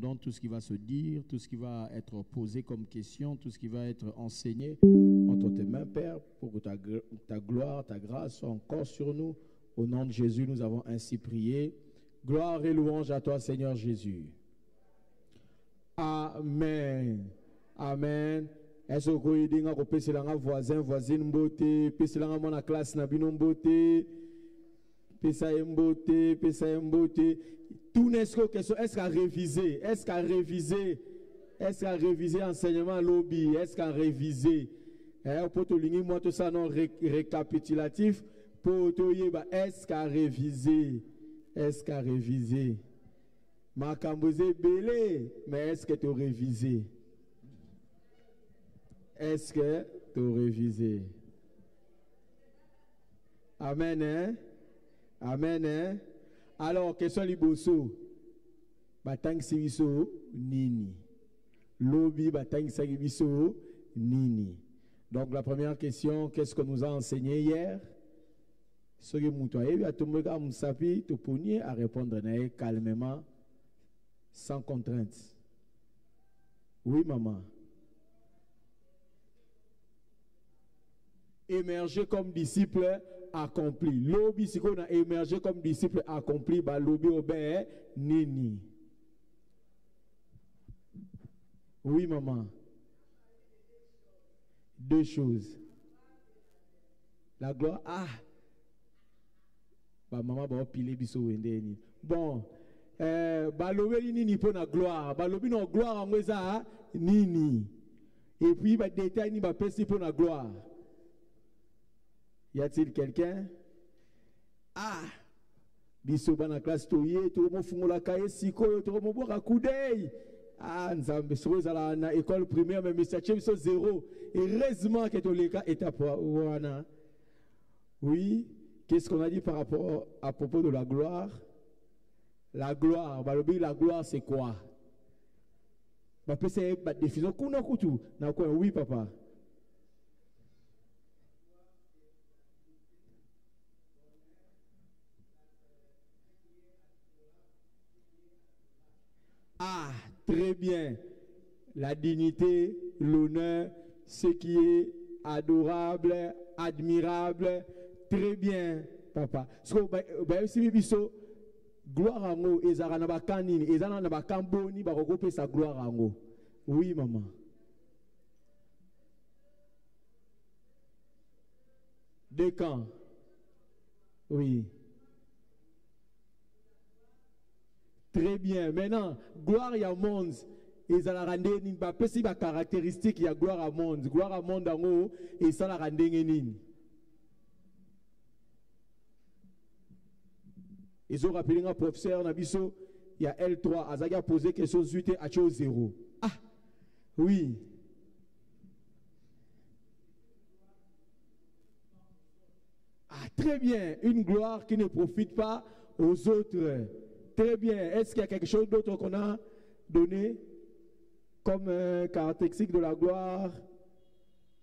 pardonne tout ce qui va se dire, tout ce qui va être posé comme question, tout ce qui va être enseigné entre tes mains, Père, pour que ta gloire, ta grâce soit encore sur nous. Au nom de Jésus, nous avons ainsi prié. Gloire et louange à toi, Seigneur Jésus. Amen. Amen. Est-ce que vous avez dit que vous voisin, voisine, beauté, que vous avez classe, beauté, beauté. Tout n'est que question. Est-ce qu'à réviser? Est-ce qu'à réviser? Est-ce qu'à réviser enseignement lobby? Est-ce qu'à réviser? Pour tout le monde, tout ça non récapitulatif. Pour tout est-ce qu'à réviser? Est-ce qu'à réviser? Ma cambosé belé, mais est-ce que tu as révisé? Est-ce que tu as révisé? Amen, hein? Amen, hein? Alors, question liboso. Batang sibiso nini. Lobby batang sibiso nini. Donc, la première question, qu'est-ce que nous a enseigné hier? Ce que nous avons dit, à répondre calmement, sans contrainte. Oui, maman. Émerger comme disciple accompli. Lobby, si on a émergé comme disciple accompli, bah lobby obé nini. Oui, maman. Deux choses. La gloire. Ah. Bah maman va piler biso wende ni. Bon. Bah lobby nini pour la gloire. Bah lobby no gloire en weza nini. Et puis bah détail ni bah pesi pour la gloire. Y a-t-il quelqu'un? Ah! Biso bana classe toye, tout le monde fungo la kaye siko, tout le monde boit à coudey. Ah, nzambe soza la na école primaire mais Mr. Chemso 0. Heureusement que toleka étape wana. Oui, qu'est-ce qu'on a dit par rapport à propos de la gloire? La gloire, balobi la gloire c'est quoi? Ba pese ba définition kuna kutu. Na quoi oui papa. Ah, très bien. La dignité, l'honneur, ce qui est adorable, admirable. Très bien, papa. So, si biso gloire à nous, ezara na bakanini, ezara na bakamboni, barogope sa gloire à nous. Oui, maman. De quand? Oui. Très bien. Maintenant, gloire à monde. Et ça la rende ni ba pesi ba caractéristique ya gloire à monde. Gloire à monde en haut et ça la rende ni. Ils ont rappelé un professeur Nabiso, il y a L3 Azaga posé question 8 à 0. Ah. Oui. Ah, très bien. Une gloire qui ne profite pas aux autres. Très bien. Est-ce qu'il y a quelque chose d'autre qu'on a donné comme caractéristique de la gloire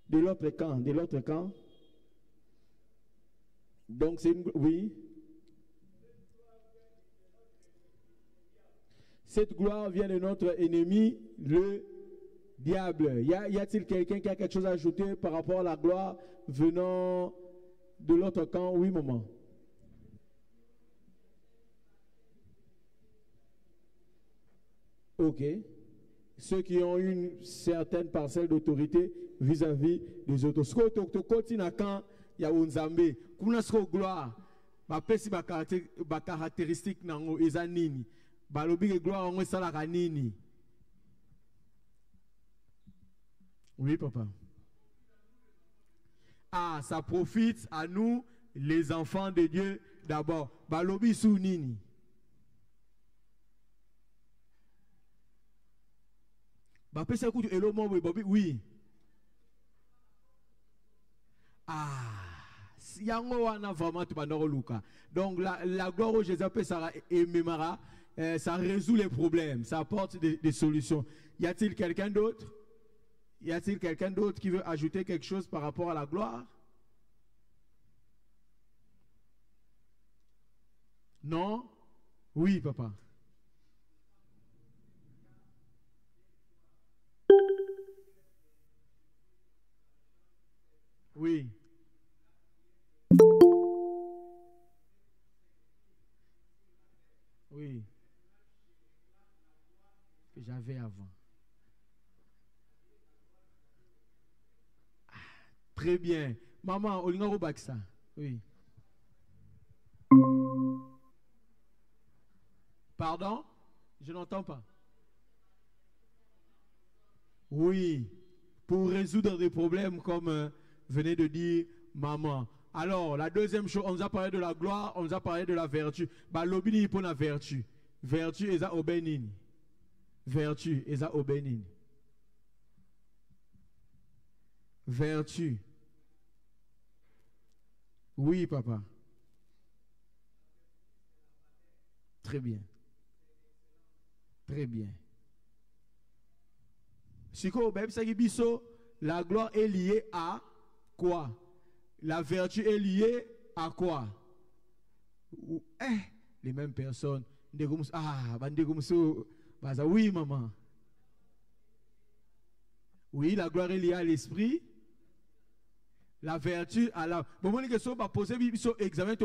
de l'autre camp? De l'autre camp. Donc c'est une... Oui. Cette gloire vient de notre ennemi, le diable. Y a-t-il quelqu'un qui a quelque chose à ajouter par rapport à la gloire venant de l'autre camp? Oui, maman. Ok. Ceux qui ont une certaine parcelle d'autorité vis-à-vis des autres. Ce que tu continues quand il y a un Zambé, kuna ce gloire, ba pesi ba caractéristique nango ezanini, ba lobi gloire on sala kanini. Oui papa. Ah, ça profite à nous les enfants de Dieu d'abord. Ba lobi sou nini. Oui. Ah, donc la gloire au Jésus ça résout les problèmes, ça apporte des solutions. Y a-t-il quelqu'un d'autre? Y a-t-il quelqu'un d'autre qui veut ajouter quelque chose par rapport à la gloire? Non? Oui, papa. j'avais avant. Ah, très bien. Maman, Olinga Robaksa. Oui. Pardon? Je n'entends pas. Oui. Pour résoudre des problèmes comme venait de dire maman. Alors, la deuxième chose, on nous a parlé de la gloire, on nous a parlé de la vertu. Bah, l'obéni pour la vertu. Vertu est à obéir. Vertu est à obéir. Vertu. Oui, papa. Très bien. Très bien. La gloire est liée à quoi? La vertu est liée à quoi? Les mêmes personnes. Oui, maman. Oui, la gloire est liée à l'esprit. La vertu à la. Bon, on question va poser examen de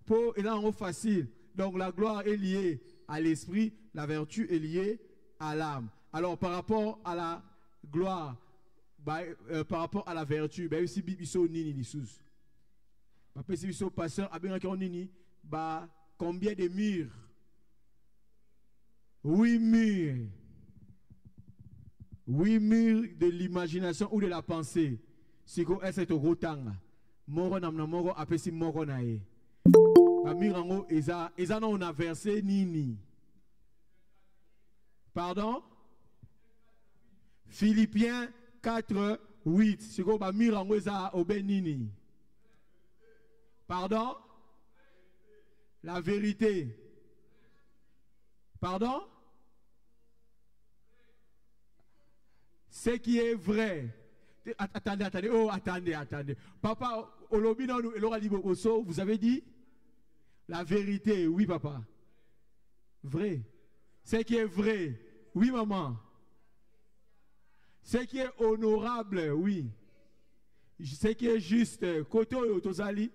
pour et là en facile. Donc la gloire est liée à l'esprit, la vertu est liée à l'âme. Alors par rapport à la gloire, par rapport à la vertu, si biso nini ni sous. Après si biso pasteur abien nini, combien de murs? 8 murs. 8 murs de l'imagination ou de la pensée. Siko est au gros tanga. Moro namna moro apesi moro nae. Ba mirango eza non a versé nini. Pardon? Philippiens 4, 8. Siko ba mirango eza obe nini. Pardon? La vérité. Pardon? Ce qui est vrai. Attendez. Papa, vous avez dit la vérité. Oui, papa. Vrai. Ce qui est vrai. Oui, maman. Ce qui est honorable. Oui. Ce qui est juste. Côté Otozali.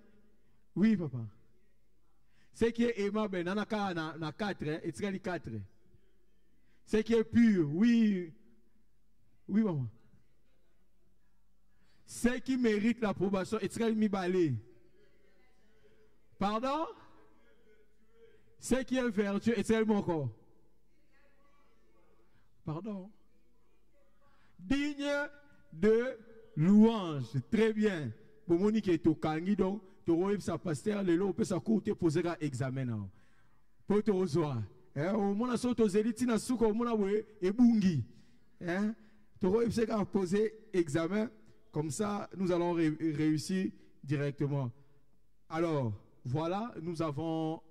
Oui, papa. Ce qui est aimable. Nanaka na 4. Et 4. Ce qui est pur. Oui. Oui, maman. Ce qui mérite l'approbation est très mi-balé. Pardon? Ce qui est vertueux est très mon corps. Pardon? Digne de louange. Très bien. Pour Monique et Tokangi, donc, tu vois, ça pasteur, le lot, peut s'accouter, poser un examen. Pour te rejoindre. Au moins, on a sauté aux élites, on a sauté au moins, et bungi. Tu vois, c'est qu'à poser examen, comme ça, nous allons réussir directement. Alors, voilà, nous avons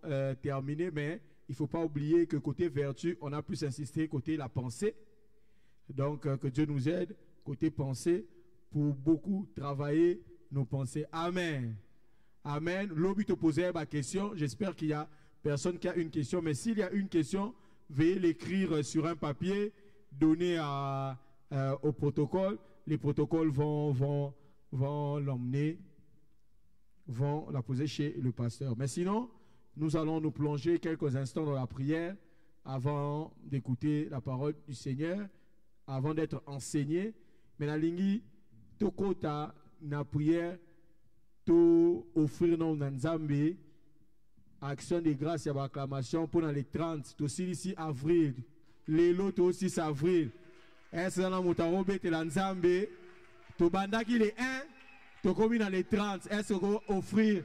terminé, mais il ne faut pas oublier que côté vertu, on a pu insister côté la pensée. Donc, que Dieu nous aide, côté pensée, pour beaucoup travailler nos pensées. Amen. Amen. L'objet te poser ma question. J'espère qu'il y a personne qui a une question, mais s'il y a une question, veuillez l'écrire sur un papier, donner au protocole. Les protocoles vont l'emmener, vont la poser chez le pasteur. Mais sinon, nous allons nous plonger quelques instants dans la prière avant d'écouter la parole du Seigneur, avant d'être enseigné. Mais la ligne, tokota na prière, to offrir non nanzambe, action de grâce et acclamation pour les 30, aussi ici avril, les lots aussi 6 avril. Est-ce que nous avons fait l'ensemble? Tu banda qui est 1, tu commis dans les 30. Est-ce qu'on offrir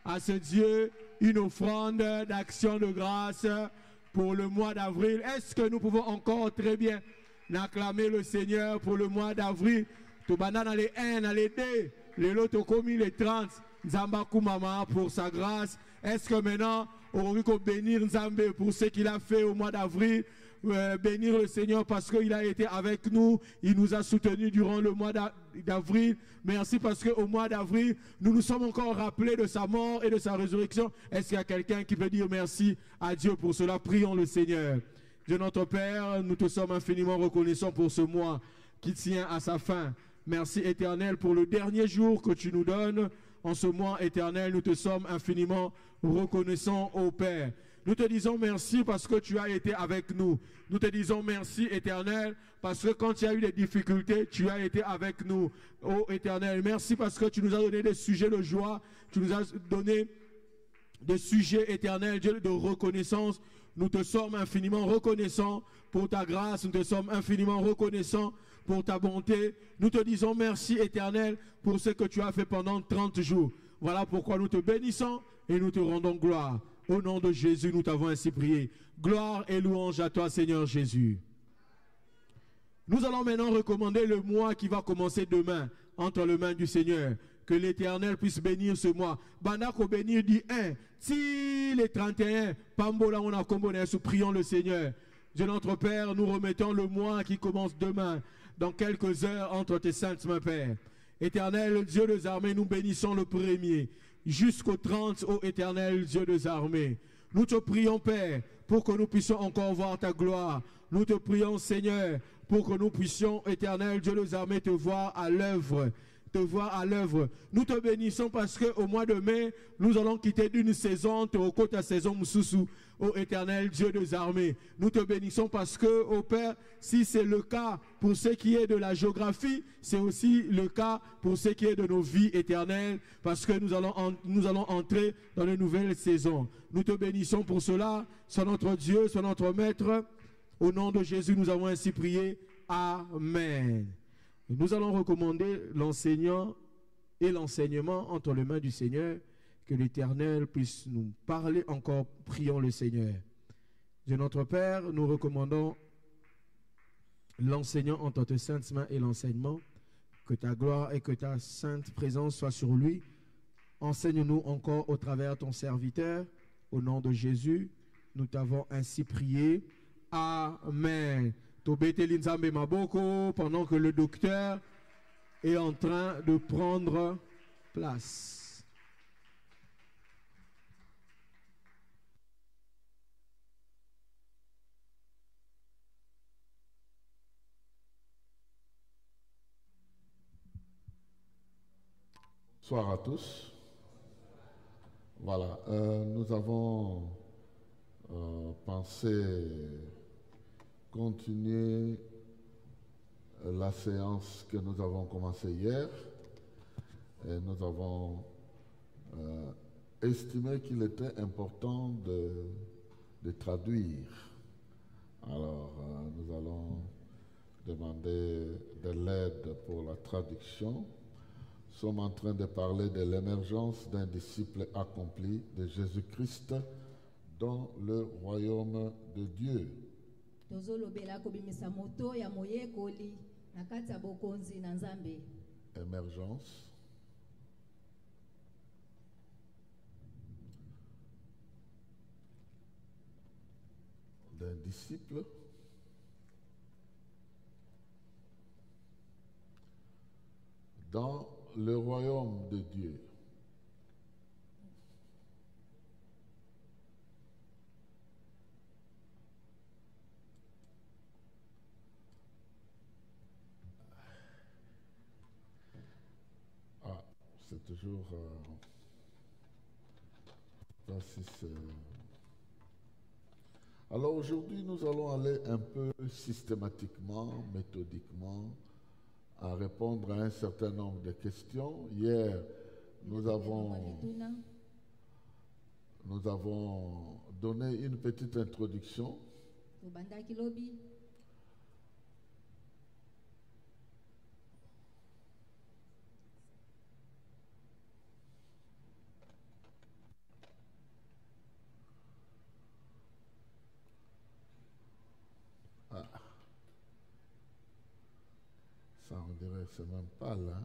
à ce Dieu une offrande d'action de grâce pour le mois d'avril? Est-ce que nous pouvons encore très bien acclamer le Seigneur pour le mois d'avril? Tu banda dans les 1, dans les 2, les lots, tu commis les 30. Nzamba Koumama pour sa grâce. Est-ce que maintenant, on va bénir Nzambé pour ce qu'il a fait au mois d'avril? Bénir le Seigneur parce qu'il a été avec nous, il nous a soutenus durant le mois d'avril. Merci parce qu'au mois d'avril, nous nous sommes encore rappelés de sa mort et de sa résurrection. Est-ce qu'il y a quelqu'un qui peut dire merci à Dieu pour cela? Prions le Seigneur. Dieu notre Père, nous te sommes infiniment reconnaissants pour ce mois qui tient à sa fin. Merci éternel pour le dernier jour que tu nous donnes. En ce mois éternel, nous te sommes infiniment reconnaissants au Père. Nous te disons merci parce que tu as été avec nous. Nous te disons merci, Éternel, parce que quand il y a eu des difficultés, tu as été avec nous, ô Éternel. Merci parce que tu nous as donné des sujets de joie, tu nous as donné des sujets éternels, Dieu, de reconnaissance. Nous te sommes infiniment reconnaissants pour ta grâce, nous te sommes infiniment reconnaissants pour ta bonté. Nous te disons merci, Éternel, pour ce que tu as fait pendant 30 jours. Voilà pourquoi nous te bénissons et nous te rendons gloire. Au nom de Jésus, nous t'avons ainsi prié. Gloire et louange à toi, Seigneur Jésus. Nous allons maintenant recommander le mois qui va commencer demain entre les mains du Seigneur. Que l'Éternel puisse bénir ce mois. Banako bénir dit 1. Si les 31, Pambola on a combiné, prions le Seigneur. Dieu notre Père, nous remettons le mois qui commence demain, dans quelques heures, entre tes saintes mains, Père. Éternel, Dieu des armées, nous bénissons le premier, jusqu'au 30, ô Éternel, Dieu des armées. Nous te prions, Père, pour que nous puissions encore voir ta gloire. Nous te prions, Seigneur, pour que nous puissions, Éternel, Dieu des armées, te voir à l'œuvre. Te voir à l'œuvre. Nous te bénissons parce qu'au mois de mai, nous allons quitter d'une saison, te recote à saison Moussoussou, ô Éternel Dieu des armées. Nous te bénissons parce que, ô Père, si c'est le cas pour ce qui est de la géographie, c'est aussi le cas pour ce qui est de nos vies éternelles, parce que nous allons entrer dans une nouvelle saison. Nous te bénissons pour cela. Sois notre Dieu, sois notre Maître. Au nom de Jésus, nous avons ainsi prié. Amen. Nous allons recommander l'enseignant et l'enseignement entre les mains du Seigneur, que l'Éternel puisse nous parler encore. Prions le Seigneur. Dieu notre Père, nous recommandons l'enseignant entre tes saintes mains et l'enseignement. Que ta gloire et que ta sainte présence soient sur lui. Enseigne-nous encore au travers de ton serviteur. Au nom de Jésus, nous t'avons ainsi prié. Amen. Pendant que le docteur est en train de prendre place. Bonsoir à tous. Voilà, nous avons pensé continuer la séance que nous avons commencée hier et nous avons estimé qu'il était important de traduire. Alors, nous allons demander de l'aide pour la traduction. Nous sommes en train de parler de l'émergence d'un disciple accompli de Jésus-Christ dans le royaume de Dieu. Émergence d'un disciple dans le royaume de Dieu. C'est toujours... Alors aujourd'hui, nous allons aller un peu systématiquement, méthodiquement, à répondre à un certain nombre de questions. Hier, nous avons donné une petite introduction. Ça, on dirait que c'est même pas là.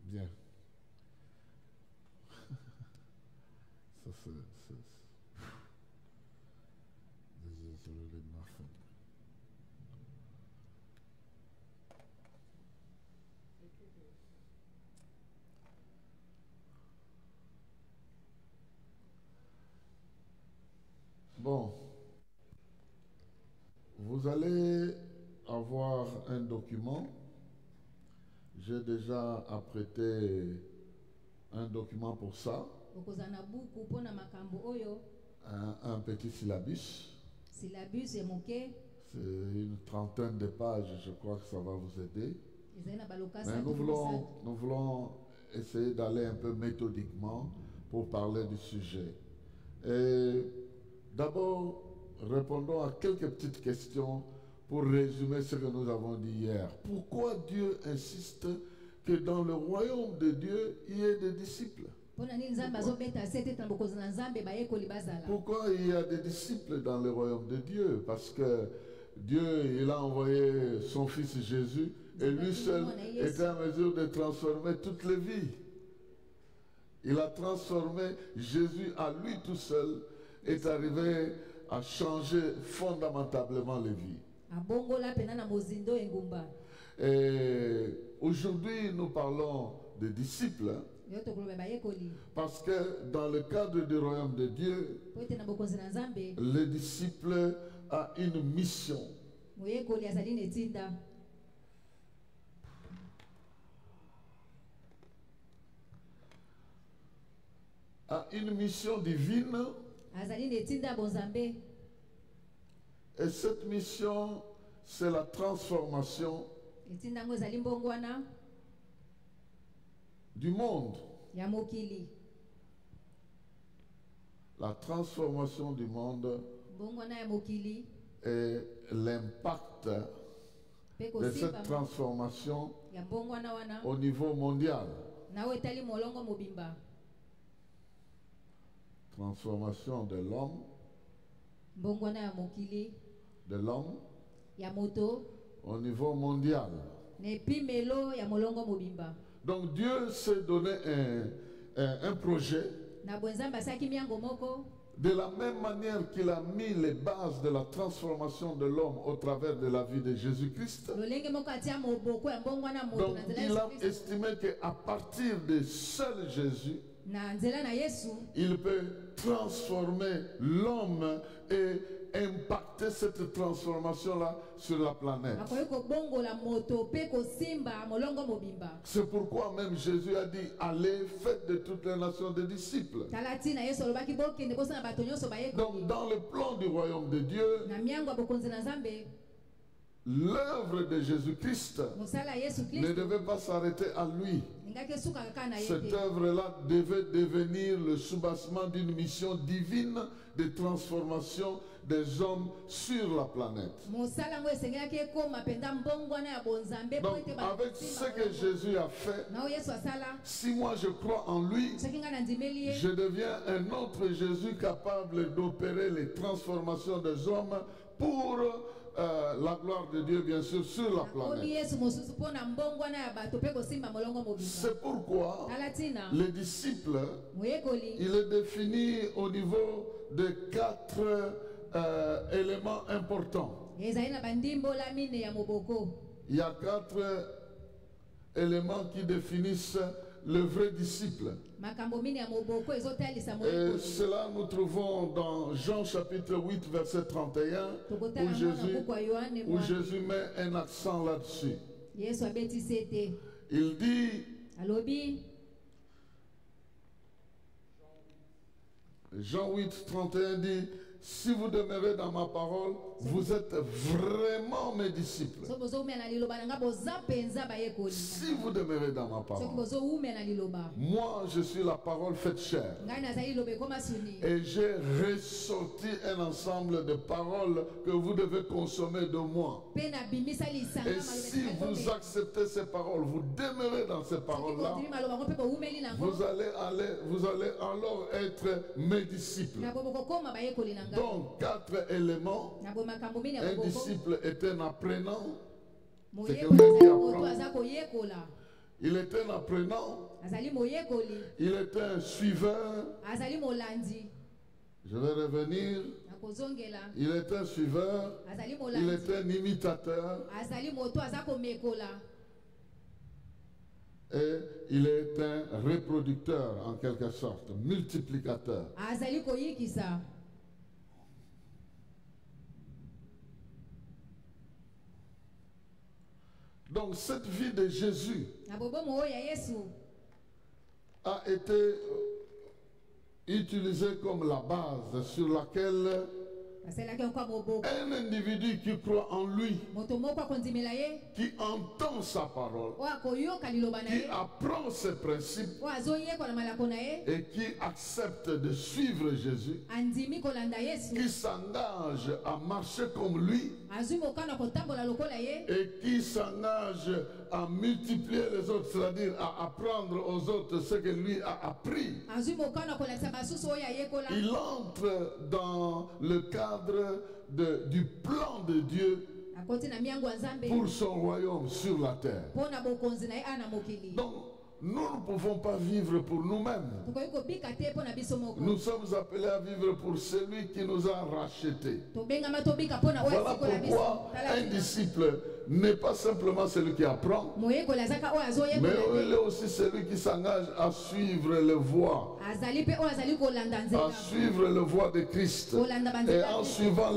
Bien. Ça, c'est... Désolé de ma faute. Bon, vous allez avoir un document. J'ai déjà apprêté un document pour ça, un petit syllabus. C'est une trentaine de pages, je crois que ça va vous aider. Mais nous voulons essayer d'aller un peu méthodiquement pour parler du sujet. Et d'abord, répondons à quelques petites questions pour résumer ce que nous avons dit hier. Pourquoi Dieu insiste que dans le royaume de Dieu, il y ait des disciples? Pourquoi il y a des disciples dans le royaume de Dieu? Parce que Dieu, il a envoyé son fils Jésus et lui seul était en mesure de transformer toutes les vies. Il a transformé Jésus à lui tout seul, est arrivé à changer fondamentalement les vies. Et aujourd'hui, nous parlons des disciples. Parce que dans le cadre du royaume de Dieu, le disciple a une mission. A une mission divine. Et cette mission, c'est la transformation du monde. La transformation du monde et l'impact de cette transformation au niveau mondial. Transformation de l'homme, au niveau mondial. Donc Dieu s'est donné un projet. De la même manière qu'il a mis les bases de la transformation de l'homme au travers de la vie de Jésus-Christ. Donc il a estimé qu'à partir de seul Jésus, il peut transformer l'homme et impacter cette transformation-là sur la planète. C'est pourquoi même Jésus a dit, allez, faites de toutes les nations des disciples. Donc dans le plan du royaume de Dieu, l'œuvre de Jésus-Christ ne devait pas s'arrêter à lui. Cette œuvre-là devait devenir le soubassement d'une mission divine de transformation des hommes sur la planète. Donc, avec ce que Jésus a fait, si moi je crois en lui, je deviens un autre Jésus capable d'opérer les transformations des hommes pour la gloire de Dieu, bien sûr, sur la planète. C'est pourquoi les disciples, il est défini au niveau de 4 éléments importants. Il y a 4 éléments qui définissent le vrai disciple. Et cela nous trouvons dans Jean chapitre 8 verset 31 où Jésus met un accent là-dessus. Il dit, Jean 8 31 dit, si vous demeurez dans ma parole, vous êtes vraiment mes disciples. Si vous demeurez dans ma parole, moi je suis la parole faite chair. Et j'ai ressorti un ensemble de paroles que vous devez consommer de moi. Et si vous acceptez ces paroles, vous demeurez dans ces paroles-là, vous allez alors être mes disciples. Donc, 4 éléments. Un disciple est un apprenant. C'est quelqu'un qui apprend. Il est un apprenant. Il est un suiveur. Je vais revenir. Il est un suiveur. Il est un imitateur. Et il est un reproducteur en quelque sorte, multiplicateur. Donc cette vie de Jésus na bobomo oyo ya Yesu a été utilisée comme la base sur laquelle basalaki encore moboko un individu qui croit en lui, moto moko akondimela ye qui entend sa parole, oyo akoyoka liloba na qui ye apprend ses principes oyo azoyekola malako na ye et qui accepte de suivre Jésus, andimi kolanda Yesu qui s'engage à marcher comme lui azwi mokano ya kotambola lokola ye et qui s'engage à multiplier les autres, c'est-à-dire à apprendre aux autres ce que lui a appris. azwi mokano ya kolakisa basusu oyo ayekola Il entre dans le cadre du plan de Dieu akoti na miango ya Nzambe pour son royaume sur la terre. mpo na bokonzi na ye ana mokili Donc, nous ne pouvons pas vivre pour nous-mêmes. tokoki kobika te mpo na biso moko Nous sommes appelés à vivre pour celui qui nous a rachetés. tobengama tobika mpo na oyo Voilà asikola biso pourquoi Tala un tina. disciple n'est pas simplement celui qui apprend, moyekoli azaka oyo mais azoyekola il est aussi celui qui s'engage à suivre le voie, azali mpe oyo azali kolanda à nzela suivre le voie de Christ. kolanda Et banzela en te. suivant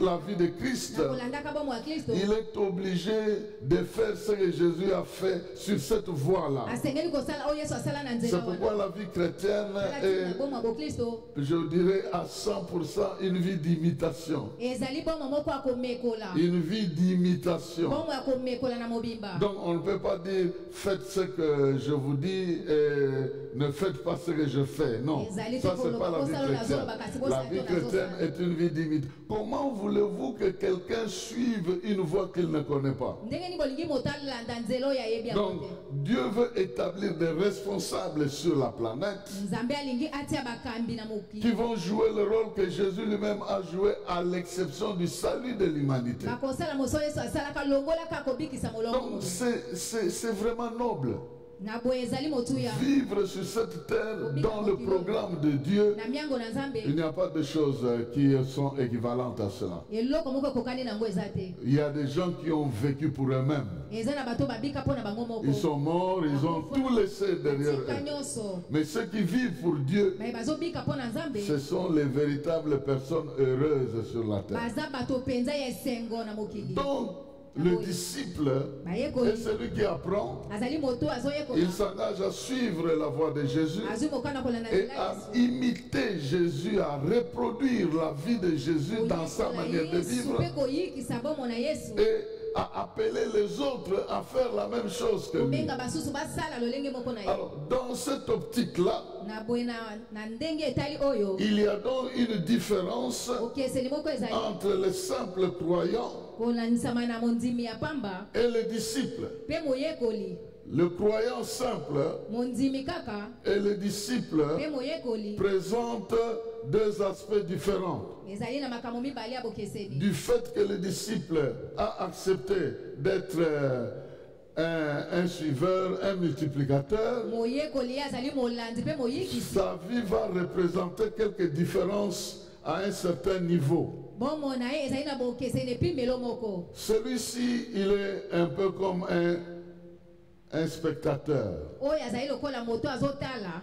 la vie de Christ, na kolandaka bomo ya Kristo il est obligé de faire ce que Jésus a fait sur cette voie-là. asengeli kosala oyo Yesu asala na C'est nzela pourquoi wana la vie chrétienne Tala tina est, bomo ya bokristo je dirais, à 100% une vie d'imitation. ezali bomo moko ya komekola Une vie d'imitation. bomo ya komekola na mobimba Donc on ne peut pas dire faites ce que je vous dis et ne faites pas ce que je fais. Non, ça c'est pas la vie chrétienne. La vie chrétienne est une vie d'imitation. Comment voulez-vous que quelqu'un suive une voie qu'il ne connaît pas? ndenge nini bolingi moto alanda nzela oyo ayebi yango Donc te Dieu veut établir des responsables sur la planète nzambe alingi atia bakambi na qui mokili vont jouer le rôle que Jésus lui-même a joué à l'exception du salut de l'humanité. bakosala mosolo Yesu asalaka longolaka kobikisa molongo Donc c'est vraiment noble. na boye ezali motuya Vivre sur cette terre dans le programme de Dieu, na miango na il Nzambe n'y a pas de choses qui sont équivalentes à cela. eloko moko ekokani nango eza te Il y a des gens qui ont vécu pour eux-mêmes. eza na bato babika mpo na bango moko Ils sont morts, ils ont tout laissé derrière tika eux. nyonso Mais ceux qui vivent pour Dieu, baye bazobika mpo na Nzambe ce sont les véritables personnes heureuses sur la terre. baza bato mpenza ya esengo na mokili Donc, le disciple est bayekoli celui qui apprend, azali moto azoyekola il s'engage à suivre la voie de Jésus azwi mokano kolanda et nzela à Yesu imiter Jésus, à reproduire la vie de Jésus dans sa koyekola manière de Yesu vivre mpe koyikisa bomo na Yesu et à appeler les autres à faire la même chose que lui. kobenga basusu basala lolenge moko na ye Alors, dans cette optique-là, na boye na ndenge etali oyo il y a donc une différence okeseli moko ezali entre les simples croyants kolanisama na mondimi ya pamba et les disciples. mpe moyekoli Le croyant simple mondimi kaka et le disciple mpe moyekoli présentent deux aspects différents. ezali na makambo mibale ya bokeseni Du fait que le disciple a accepté d'être un suiveur, un multiplicateur, moyekoli ye azali molandi mpe moyikisi sa vie va représenter quelques différences à un certain niveau. bomo na ye ezali na bokeseni epimelo moko Celui-ci, il est un peu comme un spectateur. oyo azali lokola moto azotala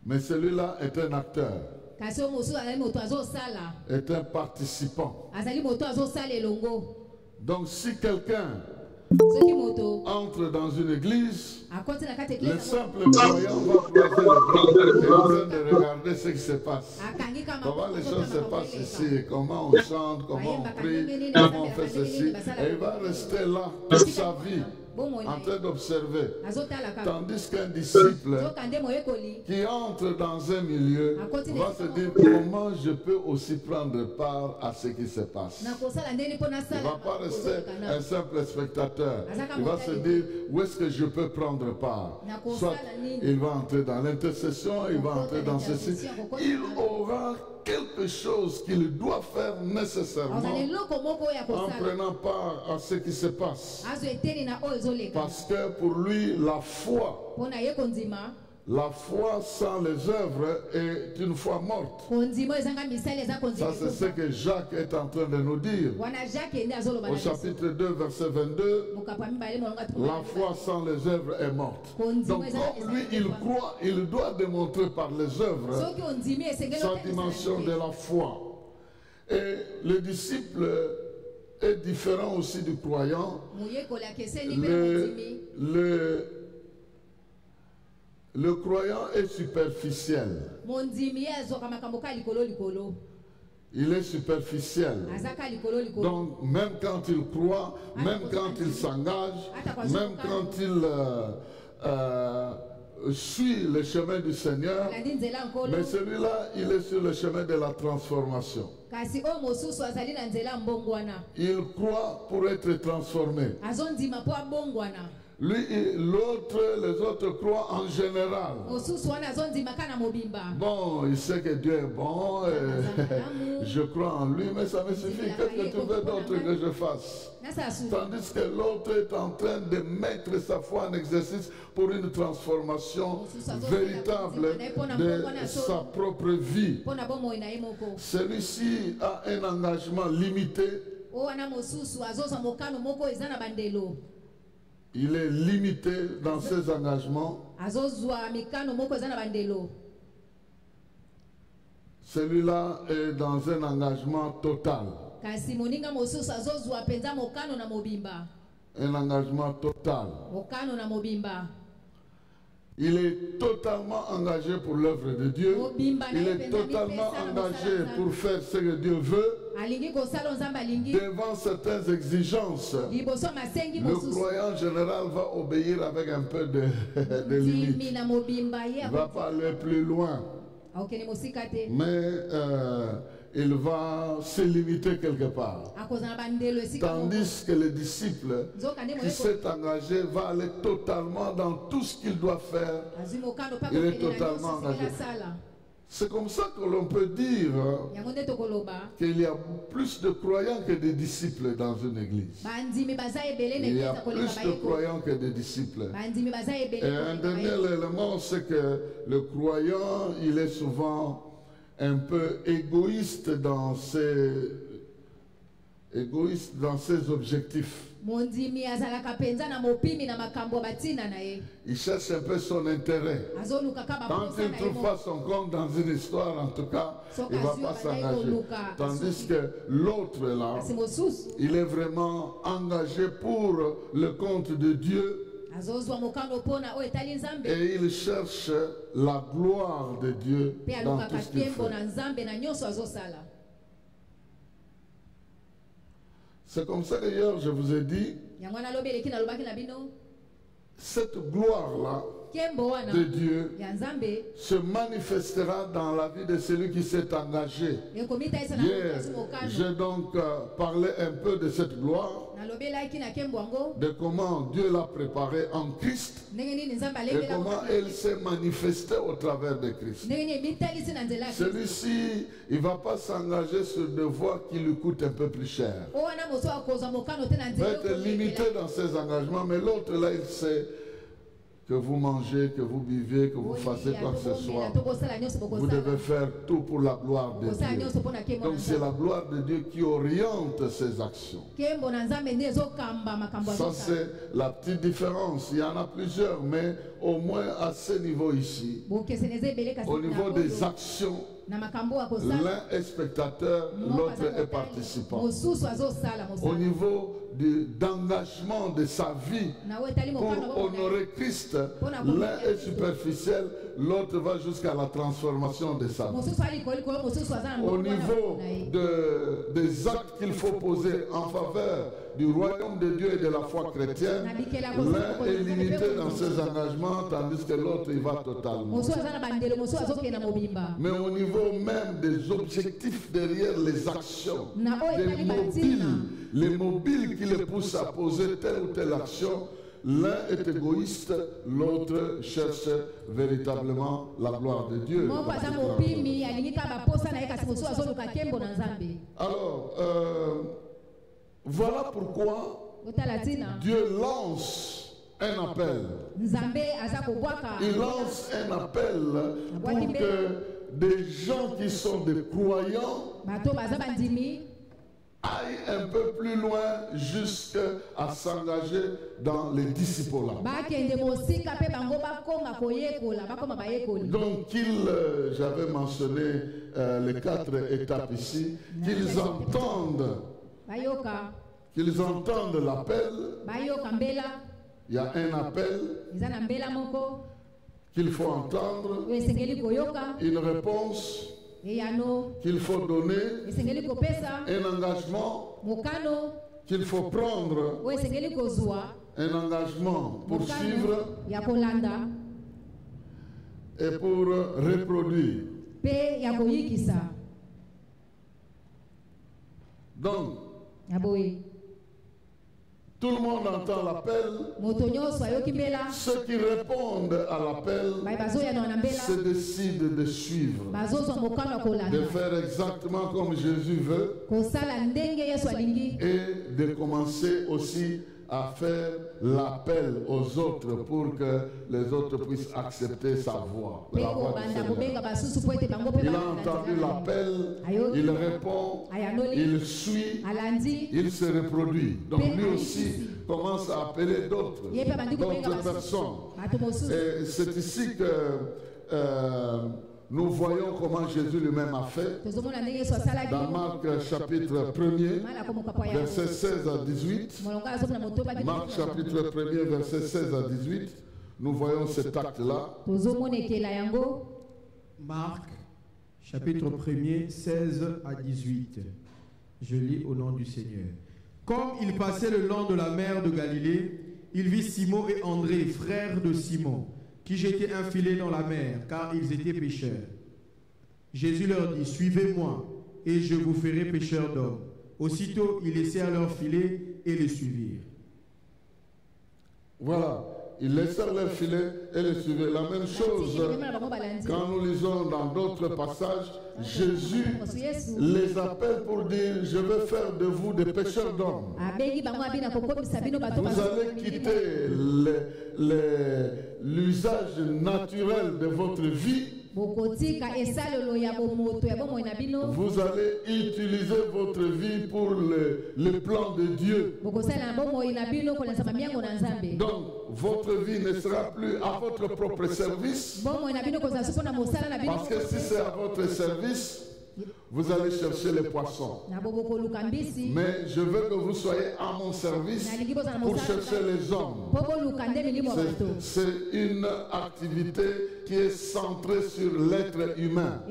Mais celui-là est un acteur, kasi oyo mosusu azali moto azosala est un participant. azali moto azosala elongo Donc si quelqu'un soki moto entre dans une église, akoti na kati le eglise simple croyant va croiser les bras et en train de regarder ce qui se passe. akangi kama Comment les choses se passent ici, comment on chante, comment on prie, comment on fait ceci. Et il va rester là toute sa vie en train d'observer. azotala kaka Tandis qu'un disciple soka nde moyekoli qui entre dans un milieu va se dire comment je peux aussi prendre part à ce qui se passe. nakosala ndeni mpo Il ne nasala va pas rester un simple spectateur. Il va se dire où est-ce que je peux prendre part. Soit il va entrer dans l'intercession, il va entrer dans ceci. Il aura quelque chose qu'il doit faire nécessairement azala eloko moko oyo en akosala prenant part à ce qui se passe. azwa eteni na oyo ezoleka Parce que pour lui, la foi mpo na ye kondima sans les œuvres est une foi morte. kondima oyo ezanga misala eza Ça, kondima c'est ce que Jacques est en train de nous dire. wana jacques ende azoloba Au na biso chapitre 2, verset 22, mokapa mibale molonga la foi sans les œuvres est morte. Donc, comme lui, il croit, il doit démontrer par les œuvres soki ondimi esengeli sa dimension de la foi. Et le disciple est différent aussi du croyant. muyekoli akeseni mpe na mondimi. Le croyant est superficiel. mondimi ye azwaka makambo ka likolo likolo. Il est superficiel. azaka likolo likolo. Donc, même quand il croit, même quand il s'engage, même quand il suit le chemin du Seigneur, alandi nzela nkolo. mais celui-là, il est sur le chemin de la transformation. kasi oyo mosusu azali na nzela mbongwana. Il croit pour être transformé. azondima mpo abongwana. Lui, l'autre, les autres croient en général. mosusu wana azondima ka na mobimba. Bon, il sait que Dieu est bon, je crois en lui, mais ça me suffit. Qu'est-ce que tu veux d'autre que je fasse? Tandis que l'autre est en train de mettre sa foi en exercice pour une transformation véritable de sa propre vie. mpo na bomoi na ye moko. Celui-ci a un engagement limité. oyo wana mosusu azozwa mokano moko eza na bandelo. Il est limité dans ses engagements. azozwa mikano moko eza na bandelo. Celui-là est dans un engagement total. kasi moninga mosusu azozwa mpenza mokano na mobimba. Un engagement total. mokano na mobimba. Il est totalement engagé pour l'œuvre de Dieu. Il est totalement engagé pour faire ce que Dieu veut. alingi kosala nzambe alingi. Devant certaines exigences, liboso masengi le mosusu. croyant général va obéir avec un peu de limite. ndimi na mobimba ye Il ne va pas aller plus loin. akokende mosika te. Mais il va se limiter quelque part. akozala na bandelo esika moko. Tandis que le disciple nzoka nde qui moye s'est engagé va aller totalement dans tout ce qu'il doit faire. azwi mokano mpe Il est akokende na totalement nyonso engagé. esika asala. C'est comme ça que l'on peut dire yango nde tokoloba. qu'il y a plus de croyants que de disciples dans une église. bandimi baza ebele na Il y eglise a akoleka plus de bayeko. croyants que de disciples. bandimi baza ebele Et un koleka dernier bayeko. élément, c'est que le croyant, il est souvent un peu égoïste dans ses objectifs. mondimi azalaka mpenza na mopimi na makambo ya batina na ye. Il cherche un peu son intérêt. azoluka ka Tant baposa qu'il na ne ye trouve pas moko. son compte dans une histoire, en tout cas, il ne va pas s'engager. Tandis que l'autre, là, kasi mosusu il est vraiment engagé pour le compte de Dieu azozwa mokano mpona oyo etali nzambe. et il cherche la gloire de Dieu mpe dans alukaka tout ce qu'il ntembo fait. na nzambe na nyonso azosala. C'est comme ça d'ailleurs, je vous ai dit, yango wana alobi eleki nalobaki na bino. cette gloire-là nkembo wana de Dieu ya nzambe se manifestera dans la vie de celui qui s'est engagé. ekomitayisa na Hier, moto azwi mokano. j'ai donc parlé un peu de cette gloire, nalobelaki na nkembo yango de comment Dieu l'a préparée en Christ ndenge nini nzambe et alembela comment elle s'est manifestée au travers de Christ. ndenge nini emitalisi na nzela ya Kristo. Celui-ci, il ne va pas s'engager sur des voies qui lui coûtent un peu plus cher. oyo wana mosu akozwa mokano te na Il nzela va être limité dans ses engagements, mais l'autre là, il sait que vous mangez, que vous buvez, que vous fassiez quoi que ce soit. Vous devez faire tout pour la gloire de Dieu. Donc c'est la gloire de Dieu qui oriente ses actions. Ça c'est la petite différence. Il y en a plusieurs, mais au moins à ce niveau ici, au niveau des actions, l'un est spectateur, l'autre est participant. Au niveau d'engagement de sa vie pour honorer Christ, l'un est superficiel, l'autre va jusqu'à la transformation de sa vie. Au niveau des actes qu'il faut poser en faveur du royaume de Dieu et de la foi chrétienne, l'un est limité dans ses engagements, tandis que l'autre il va totalement. Mais au niveau même des objectifs derrière les actions, les mobiles qui les poussent à poser telle ou telle action, l'un est égoïste, l'autre cherche véritablement la gloire de Dieu. Alors, voilà pourquoi Dieu lance un appel. Il lance un appel pour que des gens qui sont des croyants aille un peu plus loin jusqu'à s'engager dans les disciples. Donc, j'avais mentionné les 4 étapes ici, qu'ils entendent qu'ils entendent l'appel. bayoka mbela Il y a un appel eza na mbela moko qu'il faut entendre, oyo esengeli koyoka une réponse eyano qu'il faut donner, esengeli kopesa un engagement mokano qu'il faut prendre, oyo esengeli kozwa un engagement pour suivre mokano ya kolanda et pour reproduire. mpe ya koyikisa Donc, ya boye tout le monde entend l'appel. moto nyonso ayoki mbela Ceux qui répondent à l'appel baye bazoyana na mbela se décident de suivre, bazozwa mokano ya kolanda de faire exactement comme Jésus veut kosala ndenge yesu alingi et de commencer aussi à faire l'appel aux autres pour que les autres puissent accepter sa voix, mpe la voix du kobanda Seigneur. kobenga basusu po ete bango mpe Il a balanda entendu nzela na ye. l'appel, il répond, ayanoli il suit, alandi il se reproduit. Donc lui aussi commence à appeler d'autres personnes. bato mosusu Et c'est ici que nous voyons comment Jésus lui-même a fait. tozomona ndenge yesu asalaki Dans Marc chapitre 1er, mala komoka yango verset 16 à 18. molongo azomona motoba Marc chapitre 1er, verset 16 à 18. Nous voyons cet acte-là. tozomonekela yango Marc, chapitre 1er, 16 à 18. Je lis au nom du Seigneur. Comme il passait le long de la mer de Galilée, il vit Simon et André, frères de Simon, qui jetaient un filet dans la mer, car ils étaient pêcheurs. Jésus leur dit, suivez-moi, et je vous ferai pêcheurs d'hommes. Aussitôt, ils laissèrent leur filet et le suivirent. Voilà. Ils laissèrent leur filet et le suivaient. La même chose, quand nous lisons dans d'autres passages, Jésus les appelle pour dire, je veux faire de vous des pêcheurs d'hommes. Vous allez quitter l'usage naturel de votre vie. Vous allez utiliser votre vie pour le plan de Dieu. Donc, votre vie ne sera plus à votre propre service. Parce que si c'est à votre service, vous allez chercher les poissons. Mais je veux que vous soyez à mon service pour chercher les hommes. C'est une activité qui est centrée sur l'être humain.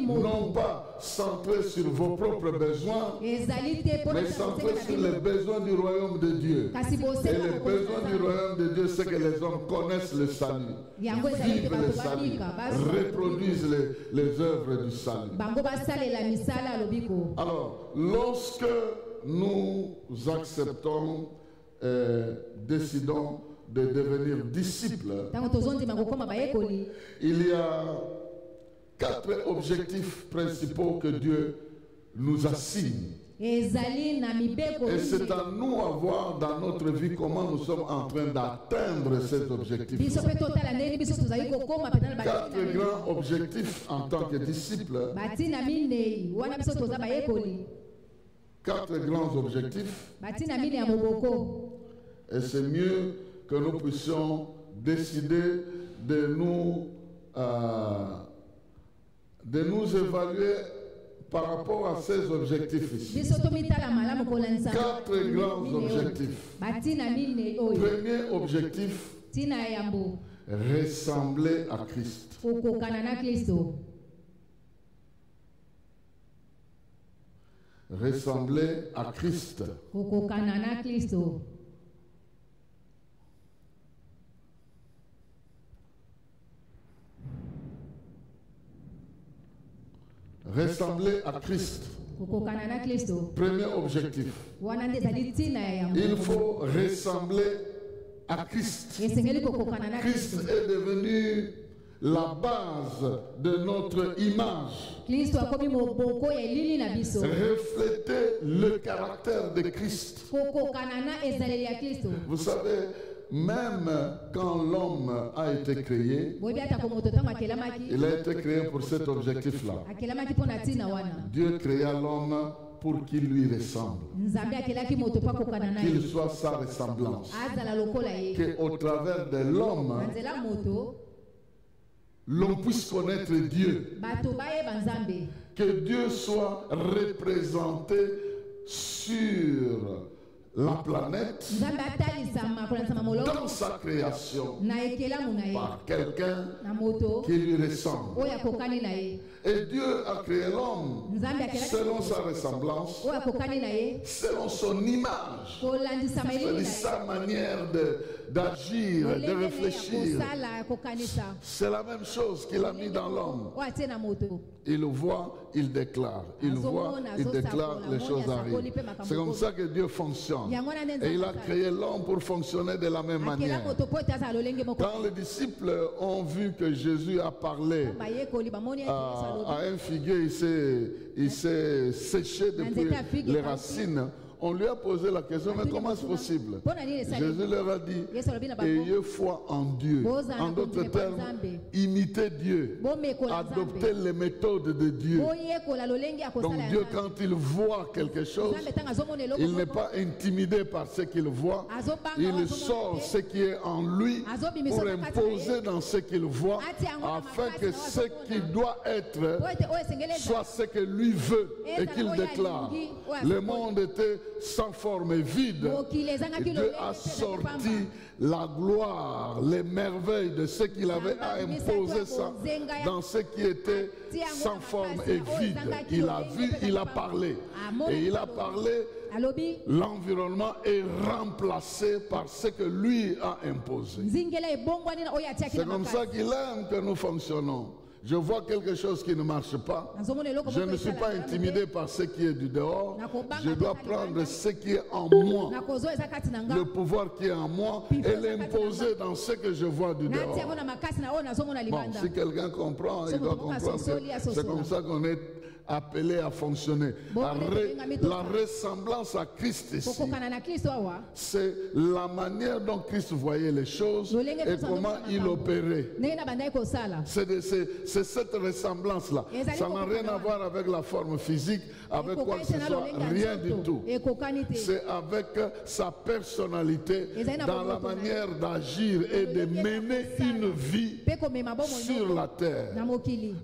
Non pas centrée sur vos propres besoins, mais centrée sur les besoins du royaume de Dieu. Et les besoins du royaume de Dieu, c'est que les hommes connaissent le salut, vivent le salut, reproduisent les œuvres du salut. Alors, lorsque nous acceptons, décidons de devenir disciples, il y a 4 objectifs principaux que Dieu nous assigne. Et c'est à nous à voir dans notre vie comment nous sommes en train d'atteindre cet objectif. 4 grands objectifs en tant que disciples. 4 grands objectifs. Et c'est mieux que nous puissions décider de nous évaluer par rapport à ces objectifs ici. 4 grands objectifs. Premier objectif, ressembler à Christ. Ressembler à Christ. Ressembler à Christ. Premier objectif. Il faut ressembler à Christ. Christ est devenu la base de notre image. Refléter le caractère de Christ. Vous savez, même quand l'homme a été créé, il a été créé pour cet objectif-là. Dieu créa l'homme pour qu'il lui ressemble, qu'il soit sa ressemblance, qu'au travers de l'homme, l'on puisse connaître Dieu, que Dieu soit représenté sur la planète, nzambe atalisama kolandisama molongo dans sa création, na ekelamu na ye par quelqu'un na moto qui lui ressemble. oyo akokani na ye Et Dieu a créé l'homme nzambe akelaki selon sa ressemblance, oyo akokani na ye selon son image. kolandisama elili C'est na sa manière d'agir, de ye réfléchir. kosala akokanisa C'est la même chose qu'il a mis dans l'homme. oyo atie na moto Il le voit, il déclare. Il voit, il déclare, les choses arrivent. C'est comme ça que Dieu fonctionne. Et il a créé l'homme pour fonctionner de la même akela manière. moto po ete azala lolenge moko Quand les disciples ont vu que Jésus a parlé bayekoli bamoni ete Yesu alobi à un figuier, il s'est séché depuis les racines. On lui a posé la question, mais comment est-ce possible? Jésus leur a dit, ayez foi en Dieu. En d'autres termes, imitez Dieu. Adoptez les méthodes de Dieu. Donc Dieu, quand il voit quelque chose, il n'est pas intimidé par ce qu'il voit. Il sort ce qui est en lui pour imposer dans ce qu'il voit, afin que ce qui doit être soit ce que lui veut et qu'il déclare. Le monde était sans forme et vide. Dieu a sorti la gloire, les merveilles de ce qu'il avait à imposer ça dans ce qui était sans forme et vide. Il a vu, il a parlé. Et il a parlé, l'environnement est remplacé par ce que lui a imposé. C'est comme ça qu'il aime que nous fonctionnons. Je vois quelque chose qui ne marche pas. Je ne suis pas intimidé par ce qui est du dehors. Je dois prendre ce qui est en moi, le pouvoir qui est en moi, et l'imposer dans ce que je vois du dehors. Bon, si quelqu'un comprend, il doit comprendre que c'est comme ça qu'on est appelé à fonctionner. La ressemblance à Christ ici, c'est la manière dont Christ voyait les choses et comment il opérait. C'est cette ressemblance-là. Ça n'a rien à voir avec la forme physique, avec quoi que ce soit, rien du tout. C'est avec sa personnalité, dans la manière d'agir et de mener une vie sur la terre.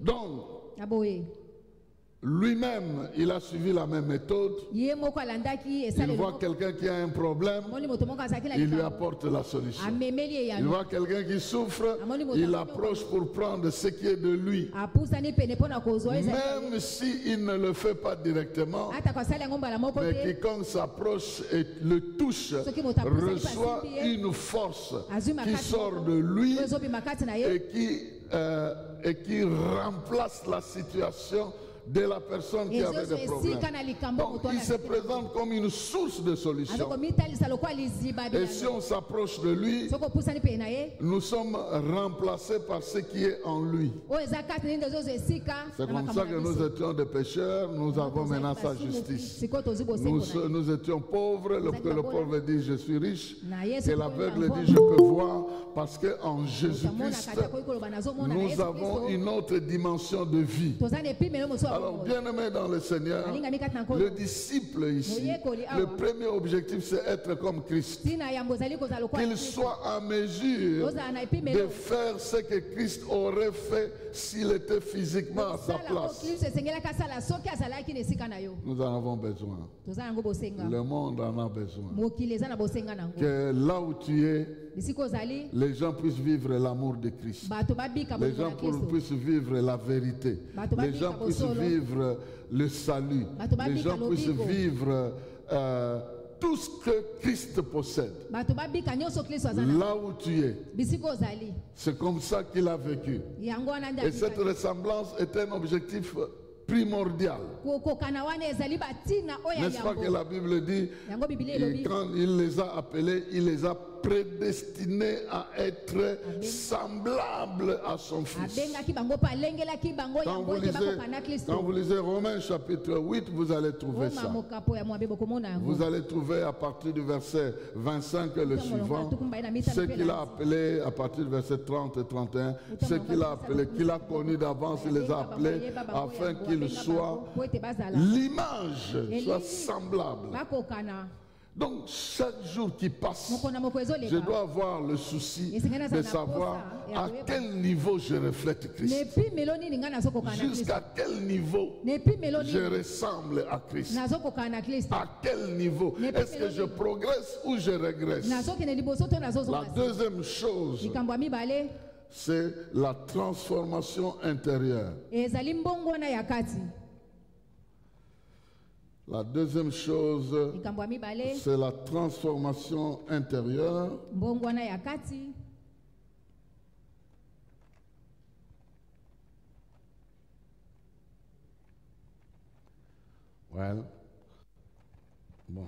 Donc, lui-même, il a suivi la même méthode. Il voit quelqu'un qui a un problème, il lui apporte la solution. Il voit quelqu'un qui souffre, il l'approche pour prendre ce qui est de lui. Même s'il ne le fait pas directement, mais quiconque s'approche et le touche reçoit une force qui sort de lui et qui remplace la situation de la personne qui avait des problèmes. Donc, il se présente comme une source de solution. Et si on s'approche de lui, nous sommes remplacés par ce qui est en lui. C'est comme ça que nous étions des pécheurs, nous avons maintenant sa justice. Nous étions pauvres, le pauvre dit je suis riche, et l'aveugle dit je peux voir, parce qu'en Jésus-Christ, nous avons une autre dimension de vie. Alors, bien-aimé dans le Seigneur, le disciple ici, le premier objectif, c'est être comme Christ. Qu'il soit en mesure de faire ce que Christ aurait fait s'il était physiquement à sa place. Nous en avons besoin. Le monde en a besoin. Que là où tu es, les gens puissent vivre l'amour de Christ. Les gens puissent vivre la vérité. Les gens puissent vivre le salut. Les gens puissent vivre tout ce que Christ possède. Là où tu es. C'est comme ça qu'il a vécu. Et cette ressemblance est un objectif primordial. N'est-ce pas que la Bible dit, quand il les a appelés, il les a prédestinés à être semblables à son Fils. Quand vous lisez Romains chapitre 8, vous allez trouver ça. Vous allez trouver à partir du verset 25 et le suivant, ce qu'il a appelé à partir du verset 30 et 31, ce qu'il a appelé, qu'il a connu d'avance, il les a appelés afin qu'ils soient l'image, soit semblable Donc, chaque jour qui passe, mokona moko je ezoleka dois avoir le souci de savoir à quel niveau je reflète Christ. nepimelo nini ngai nazokokana na Kristo Jusqu'à quel niveau nepimelo je nini ressemble à Christ. nazokokana na Kristo À quel niveau? Est-ce que je progresse ou je régresse? nazokende liboso to La nazozonga deuxième chose, likambo ya mibale c'est la transformation intérieure. ezali mbongwana ya kati. La deuxième chose, likambo ya mibale c'est la transformation intérieure. mbongwana ya kati. Well, bon.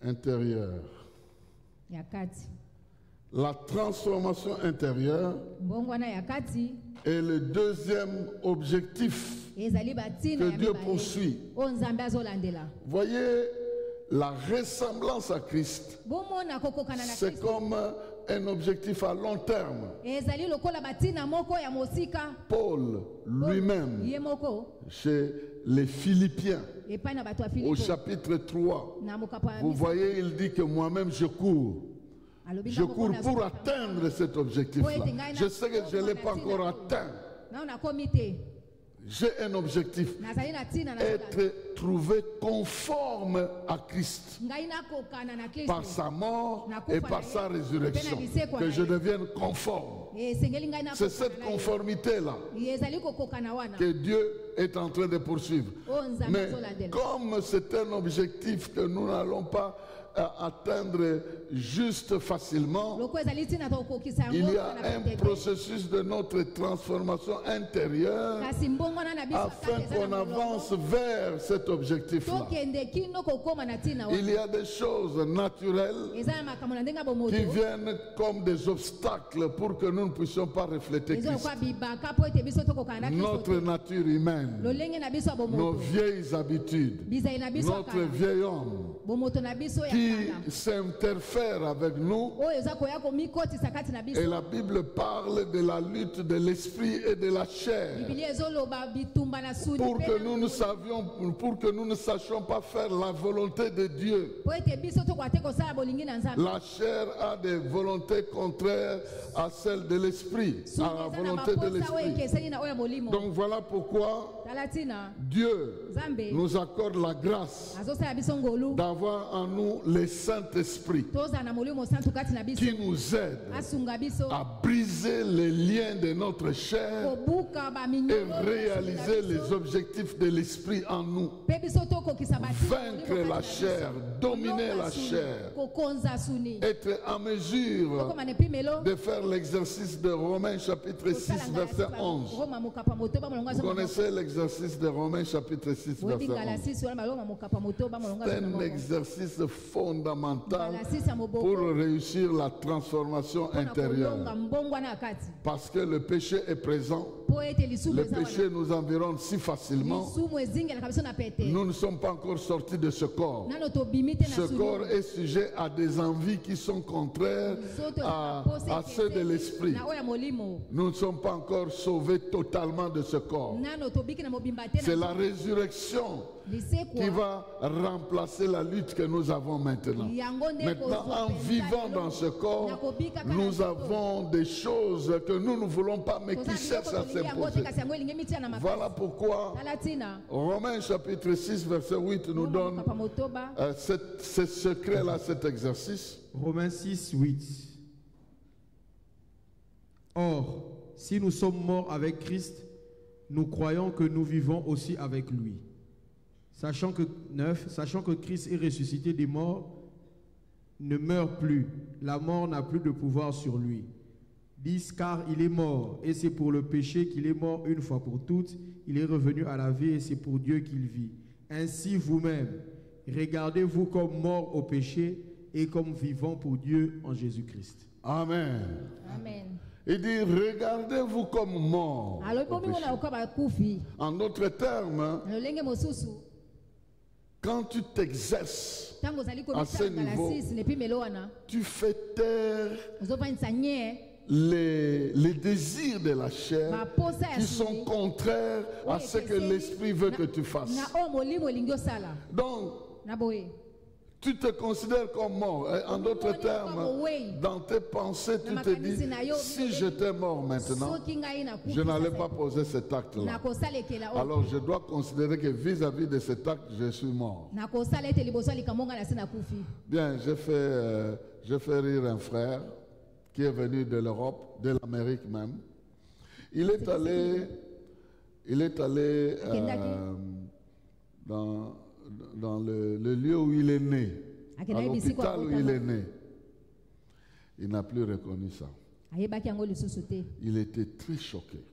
Intérieure. ya kati La transformation intérieure mbongwana ya kati est le deuxième objectif ezali batina que ya Dieu mibale poursuit. oyo nzambe azolandela. Voyez, la ressemblance à Christ, bomona kokokana na c'est Kristo comme un objectif à long terme. ezali lokola batina moko ya mosika. Paul lui-même, ye moko chez les Philippiens, epai na bato ya au Filipo chapitre 3, na mokapo ya vous misa voyez, il dit que moi-même je cours. alobi Je ntango cours mpona pour azokota. atteindre cet objectif-là. Je sais que je ne l'ai pas encore atteint. nao nakomi te J'ai un objectif. nazali na ntina na Être trouvé conforme à Christ ngai nakokana na Kristo par sa mort et par sa résurrection. Que je devienne conforme. esengeli ngai C'est cette nakokana na ye. conformité-là ezali kokokana wana que Dieu est en train de poursuivre. oyo nzambe Mais azolandela. comme c'est un objectif que nous n'allons pas atteindre juste facilement, loko ezali ntina tokokisa il yango y a na un batete. processus de notre transformation intérieure kasi mbongwana na biso afin kaka eza qu'on na molongo. avance vers cet objectif-là. tokende kino kokóma na ntina Il y wana a des choses naturelles eza na makambo na ndenge ya bomoto qui viennent comme des obstacles pour que nous ne puissions pas refléter eza Christ. lokwa bibaka mpo ete biso tokokana na Kristo Notre nature humaine, lolenge na biso ya nos bomoto vieilles habitudes, bizali na biso ya notre kala vieil homme bomoto na biso ya qui kala s'interfère avec nous. oyo eza koya komikotisa kati na biso. Et la Bible parle de la lutte de l'esprit et de la chair. Biblia ezoloba bitumba na sudi Pour mpe que na nous ne sachions pas faire la volonté de Dieu. po ete biso tokoka te kosala bolingi na nzambe. La chair a des volontés contraires à celle de l'esprit, Sudi à la eza na volonté de maposa oyo l'esprit. ekeseni na oyo ya molimo. Donc voilà pourquoi tala ntina Dieu nzambe nous accorde la grâce azosala biso ngolu d'avoir en nous le Saint-Esprit tozala na molimo santu kati na biso qui nous aide asunga biso à briser les liens de notre chair kobuka et baminyolo réaliser les objectifs de l'esprit en nous. mpe biso tokokisa Vaincre la chair, dominer la chair, kokonza suni être en mesure tokoma na epimelo de faire l'exercice de Romains chapitre 6 verset 11. roma mokapa moto bamolongo Vous connaissez l'exercice de Romains chapitre 6 verset ngala 11. sisi wana baloma mokapa moto bamolongo C'est un exercice fondamental ngala sisi ya moboko pour réussir la transformation mpona intérieure. kolonga mbongwana ya kati Parce que le péché est présent. po ete lisumu Le eza péché wana nous environne si facilement. lisumu ezingelaka biso na pete Nous ne sommes pas encore sortis de ce corps. nano tobimi te na Ce suni corps est sujet à des envies qui sont contraires à ceux de l'esprit. na oyo ya molimo Nous ne sommes pas encore sauvés totalement de ce corps. nano tobiki na mobimba te C'est na la résurrection qui lisekwa va remplacer la lutte que nous avons maintenant. yango nde Maintenant, kozwa en penza vivant lelo. dans ce corps, Nakobika kaka nous na avons des choses que nous ne voulons pas, mais qui Toza cherchent biloko à tolingi yango te s'imposer. kasi yango elingi mitia na makasi. Voilà pourquoi tala ntina Romains chapitre 6, verset 8 nous Roma donne mokapa motoba ce secret-là, cet exercice. Romains 6, 8. Or, si nous sommes morts avec Christ, nous croyons que nous vivons aussi avec lui. Sachant que Christ est ressuscité des morts, ne meurt plus. La mort n'a plus de pouvoir sur lui. 10. Car il est mort, et c'est pour le péché qu'il est mort une fois pour toutes. Il est revenu à la vie, et c'est pour Dieu qu'il vit. Ainsi vous-même, regardez-vous comme morts au péché et comme vivants pour Dieu en Jésus-Christ. Amen. amen. Il dit, regardez-vous comme morts. alobi au bomi péché. mona okoka bakufi En d'autres termes, na lolenge mosusu quand tu t'exerces, ntango ozali À ce komisala ngala niveau, 6 na epimelo wana tu fais taire ozofandisa nye les désirs de la chair baposa ya qui sont suni contraires à oyo ce que ekeseni l'esprit veut que tu fasses. na oyo molimo elingi osala Donc, na boye Tu te considères comme mort. En d'autres termes, dans tes pensées, tu te dis, si j'étais mort maintenant, je n'allais pas poser cet acte-là. Alors je dois considérer que vis-à-vis de cet acte, je suis mort. Bien, j'ai fait rire un frère qui est venu de l'Europe, de l'Amérique même. Il est allé dans le lieu où il est né, à l'hôpital où il est né. Il n'a plus reconnu ça. Il était très choqué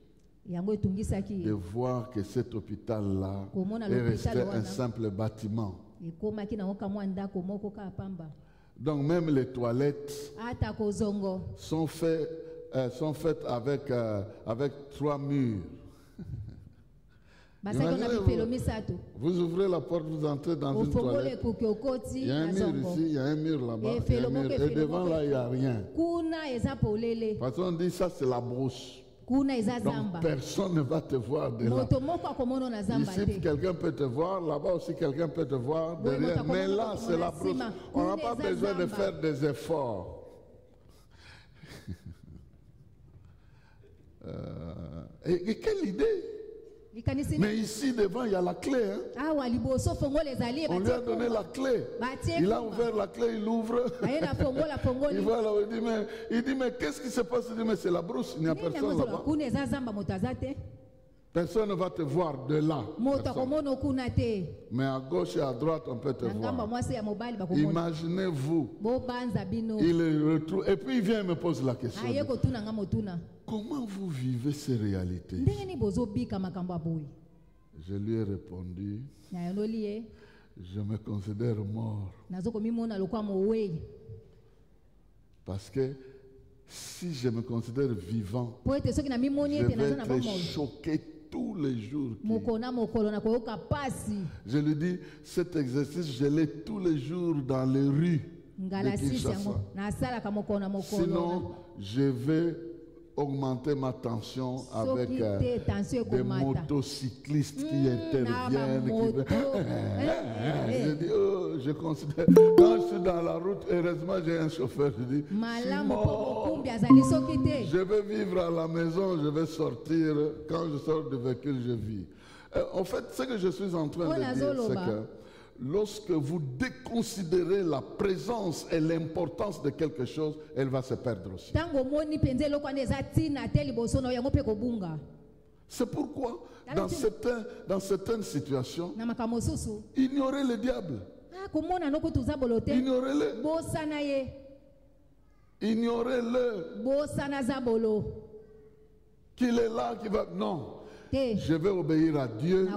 de voir que cet hôpital-là est resté un simple bâtiment. Donc même les toilettes sont faites avec 3 murs. Vous ouvrez la porte, vous entrez dans une toilette. Il y a un mur ici, il y a un mur là-bas, il y a un mur. Et devant là, il n'y a rien. Parce qu'on dit ça, c'est la brousse. Donc personne ne va te voir de là. Ici, quelqu'un peut te voir, là-bas aussi, quelqu'un peut te voir derrière. Mais là, c'est la brousse. On n'a pas besoin de faire des efforts. Et quelle idée! Mais ici devant il y a la clé. Hein? On lui a donné la clé. Il a ouvert la clé, il ouvre. Il voit là, il dit mais qu'est-ce qui se passe? Il dit mais c'est la brousse, il n'y a personne là-bas. Personne ne va te voir de là. Mais à gauche et à droite, on peut te voir. Imaginez-vous. Il le retrouve. Et puis il vient et me pose la question. Comment vous vivez ces réalités? Je lui ai répondu. Je me considère mort. Parce que si je me considère vivant, je vais être choqué tous les jours. Je lui dis, cet exercice, je l'ai tous les jours dans les rues de Kinshasa. Sinon, je vais augmenter ma tension avec des motocyclistes qui interviennent. Je dis, oh, je considère. Quand je suis dans la route, heureusement j'ai un chauffeur. Je dis, je vais vivre à la maison, je vais sortir. Quand je sors du véhicule, je vis. En fait, ce que je suis en train de dire, c'est que lorsque vous déconsidérez la présence et l'importance de quelque chose, elle va se perdre aussi. C'est pourquoi, dans certaines situations, ignorez le diable. Ignorez-le. Ignorez-le. Qu'il est là, qu'il va... Non. Je vais obéir à Dieu,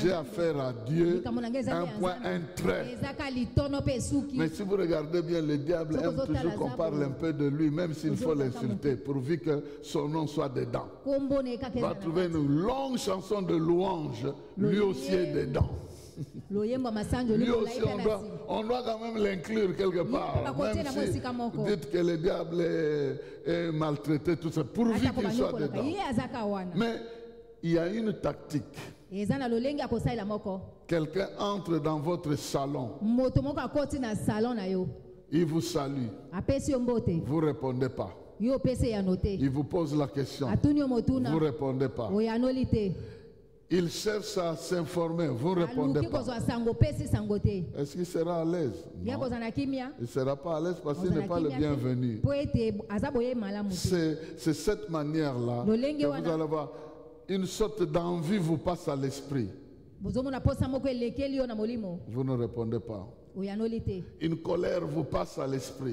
j'ai affaire à Dieu, un point, un trait. Mais si vous regardez bien, le diable aime toujours qu'on parle un peu de lui, même s'il faut l'insulter, pourvu que son nom soit dedans. Il va trouver une longue chanson de louange, lui aussi est dedans. Lui aussi, on doit quand même l'inclure quelque part. Même si vous dites que le diable est maltraité, tout ça, pourvu qu'il soit dedans. Mais il y a une tactique. Quelqu'un entre dans votre salon. Il vous salue. Vous ne répondez pas. Il vous pose la question. Vous ne répondez pas. Il cherche à s'informer. Vous ne répondez pas. Est-ce qu'il sera à l'aise? Non. Il ne sera pas à l'aise parce qu'il n'est pas le bienvenu. C'est cette manière-là que vous allez voir. Une sorte d'envie vous passe à l'esprit. Vous ne répondez pas. Une colère vous passe à l'esprit.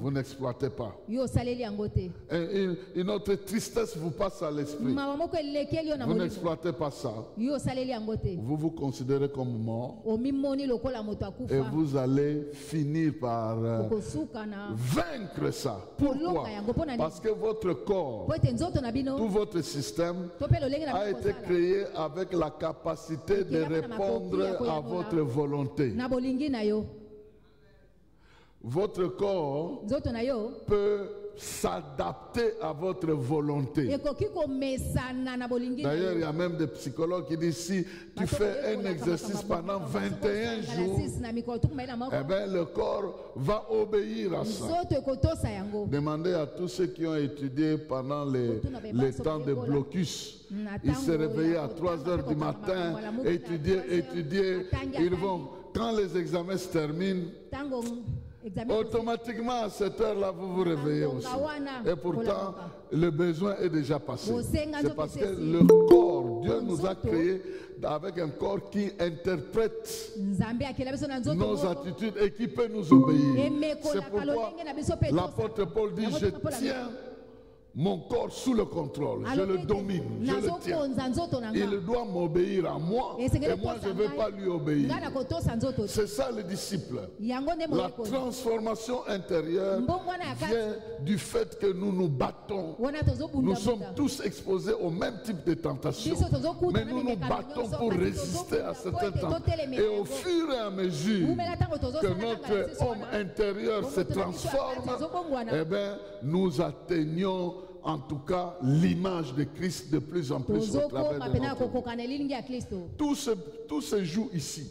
Vous n'exploitez pas. Une autre tristesse vous passe à l'esprit. Vous n'exploitez pas ça. Vous vous considérez comme mort. Et vous allez finir par vaincre ça. Pourquoi? Parce que votre corps, tout votre système a été créé avec la capacité de répondre à votre volonté. Votre corps peut s'adapter à votre volonté. D'ailleurs, il y a même des psychologues qui disent si tu fais un exercice pendant 21 jours, eh bien, le corps va obéir à ça. Demandez à tous ceux qui ont étudié pendant les temps de blocus. Ils se réveillaient à 3 heures du matin, étudier. Ils vont, quand les examens se terminent, automatiquement à cette heure-là, vous vous réveillez aussi. Et pourtant, le besoin est déjà passé. C'est parce que le corps, Dieu nous a créés avec un corps qui interprète nos attitudes et qui peut nous obéir. C'est pourquoi l'apôtre Paul dit, je tiens mon corps sous le contrôle, je le domine, je le tiens. Il doit m'obéir à moi et moi je ne vais pas lui obéir. C'est ça le disciple. La transformation intérieure vient du fait que nous nous battons. Nous sommes tous exposés au même type de tentation, mais nous nous battons pour résister à certains temps. Et au fur et à mesure que notre homme intérieur se transforme, eh bien, nous atteignons en tout cas l'image de Christ de plus en plus au travers de notre vie. Tout se joue ici.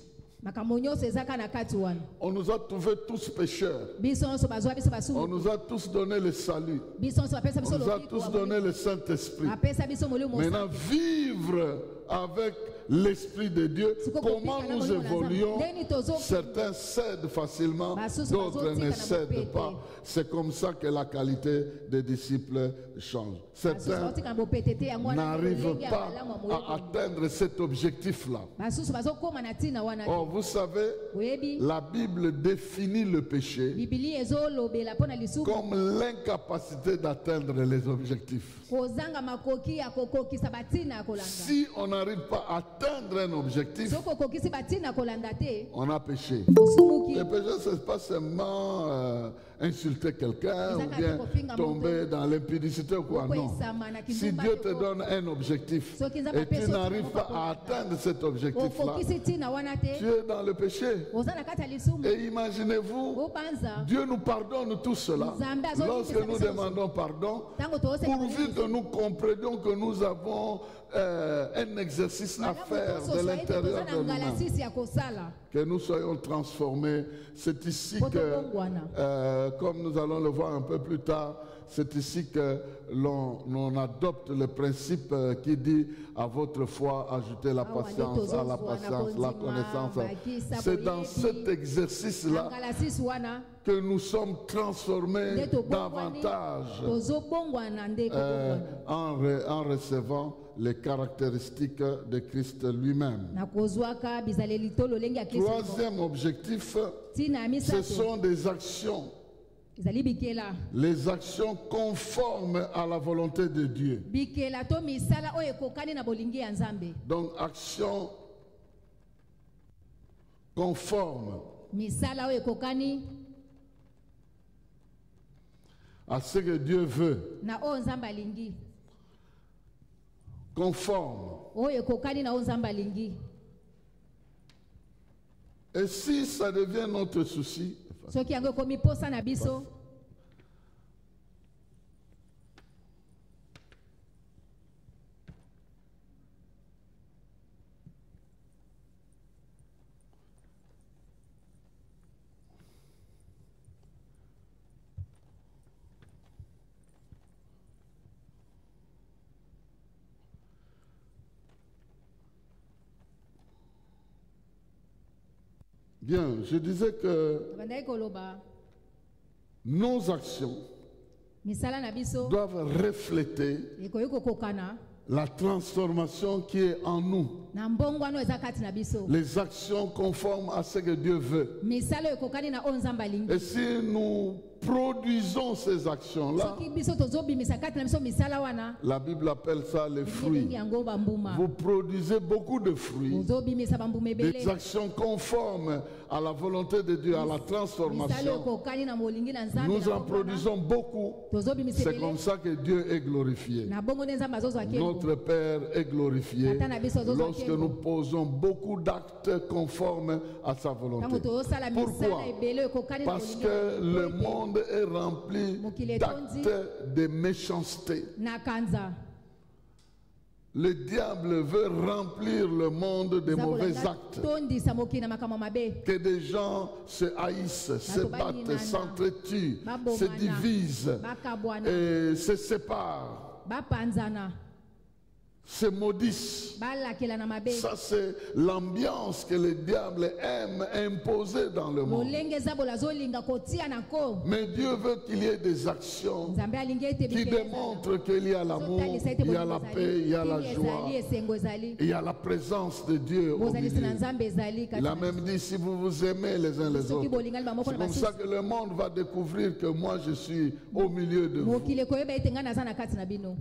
On nous a trouvés tous pécheurs. On nous a tous donné le salut. On nous a tous donné le Saint-Esprit. Maintenant, vivre avec l'Esprit de Dieu, comment nous évoluons, certains cèdent facilement, d'autres ne cèdent pas. C'est comme ça que la qualité des disciples change. Certains n'arrivent pas à atteindre cet objectif-là. Or, vous savez, la Bible définit le péché comme l'incapacité d'atteindre les objectifs. Si on n'arrive pas à atteindre un objectif, on a péché. Le péché, ce n'est pas seulement insulter quelqu'un ou bien tomber dans l'impudicité ou quoi. Non. Si Dieu te donne un objectif et tu n'arrives pas à atteindre cet objectif-là, tu es dans le péché. Et imaginez-vous, Dieu nous pardonne tout cela lorsque nous demandons pardon, pourvu que nous comprenions que nous avons un exercice à faire de l'intérieur de nous-mêmes. Que nous soyons transformés. C'est ici que, comme nous allons le voir un peu plus tard, c'est ici que l'on adopte le principe qui dit à votre foi, ajoutez la patience, à la patience, la connaissance. C'est dans cet exercice-là que nous sommes transformés davantage en recevant les caractéristiques de Christ lui-même. Troisième objectif, ce sont des actions. Les actions conformes à la volonté de Dieu. Donc, action conforme à ce que Dieu veut. Conforme. Et si ça devient notre souci, bien, je disais que nos actions doivent refléter la transformation qui est en nous. Les actions conformes à ce que Dieu veut. Et si nous produisons ces actions-là, la Bible appelle ça les fruits. Vous produisez beaucoup de fruits. Des actions conformes à la volonté de Dieu, à la misala transformation, okokani na molingi na nzambe nous na en kokana. produisons beaucoup. Tozobimisa C'est ebele. comme ça que Dieu est glorifié. Na bongo nde nzambe azozwa nkembo. Notre Père est glorifié Tata na biso azozwa lorsque nkembo. nous posons beaucoup d'actes conformes à sa Ntango volonté. tozosala Pourquoi? misala ebele ekokani na Parce molingi que na le ete. monde est rempli Mokili etondi. d'actes de méchanceté. Na kanza. Le diable veut remplir le monde de mauvais actes. Tondisa mokili na makambo mabe. Que des gens se haïssent, se battent, s'entretuent, se divisent, Bakabwana. et se séparent, Bapanzana. se maudissent. Balakela na mabe. Ça, c'est l'ambiance que le diable aime imposer dans le monde. Lolenge zabola zolinga kotia na ko. Mais Dieu veut qu'il y ait des actions Nzambe alingi ete qui bikela. démontrent qu'il y a l'amour, il y a la paix, il y a la joie, il y a la présence de Dieu au milieu. Il a même dit, si vous vous aimez les uns les autres, c'est comme ça que le monde va découvrir que moi je suis au milieu de vous.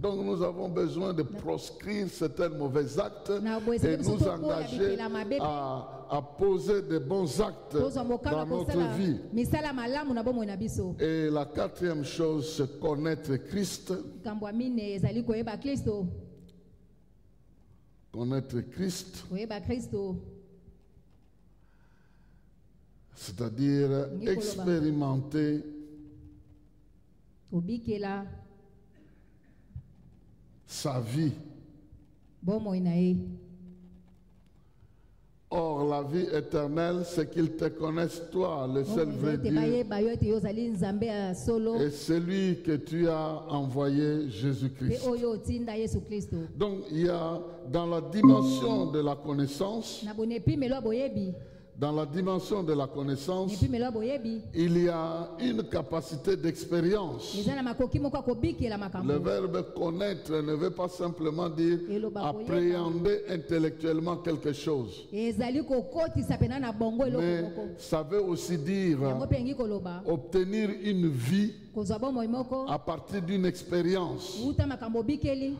Donc nous avons besoin de proscrire certains mauvais actes et nous engager à poser de bons actes dans notre vie. Et la quatrième chose, c'est connaître Christ. Connaître Christ, c'est-à-dire expérimenter sa vie. Or, la vie éternelle, c'est qu'ils te connaissent toi, le seul vrai Dieu, et celui que tu as envoyé, Jésus-Christ. Donc, il y a dans la dimension de la connaissance, dans la dimension de la connaissance, il y a une capacité d'expérience. Le verbe connaître ne veut pas simplement dire appréhender intellectuellement quelque chose. Mais ça veut aussi dire obtenir une vie à partir d'une expérience.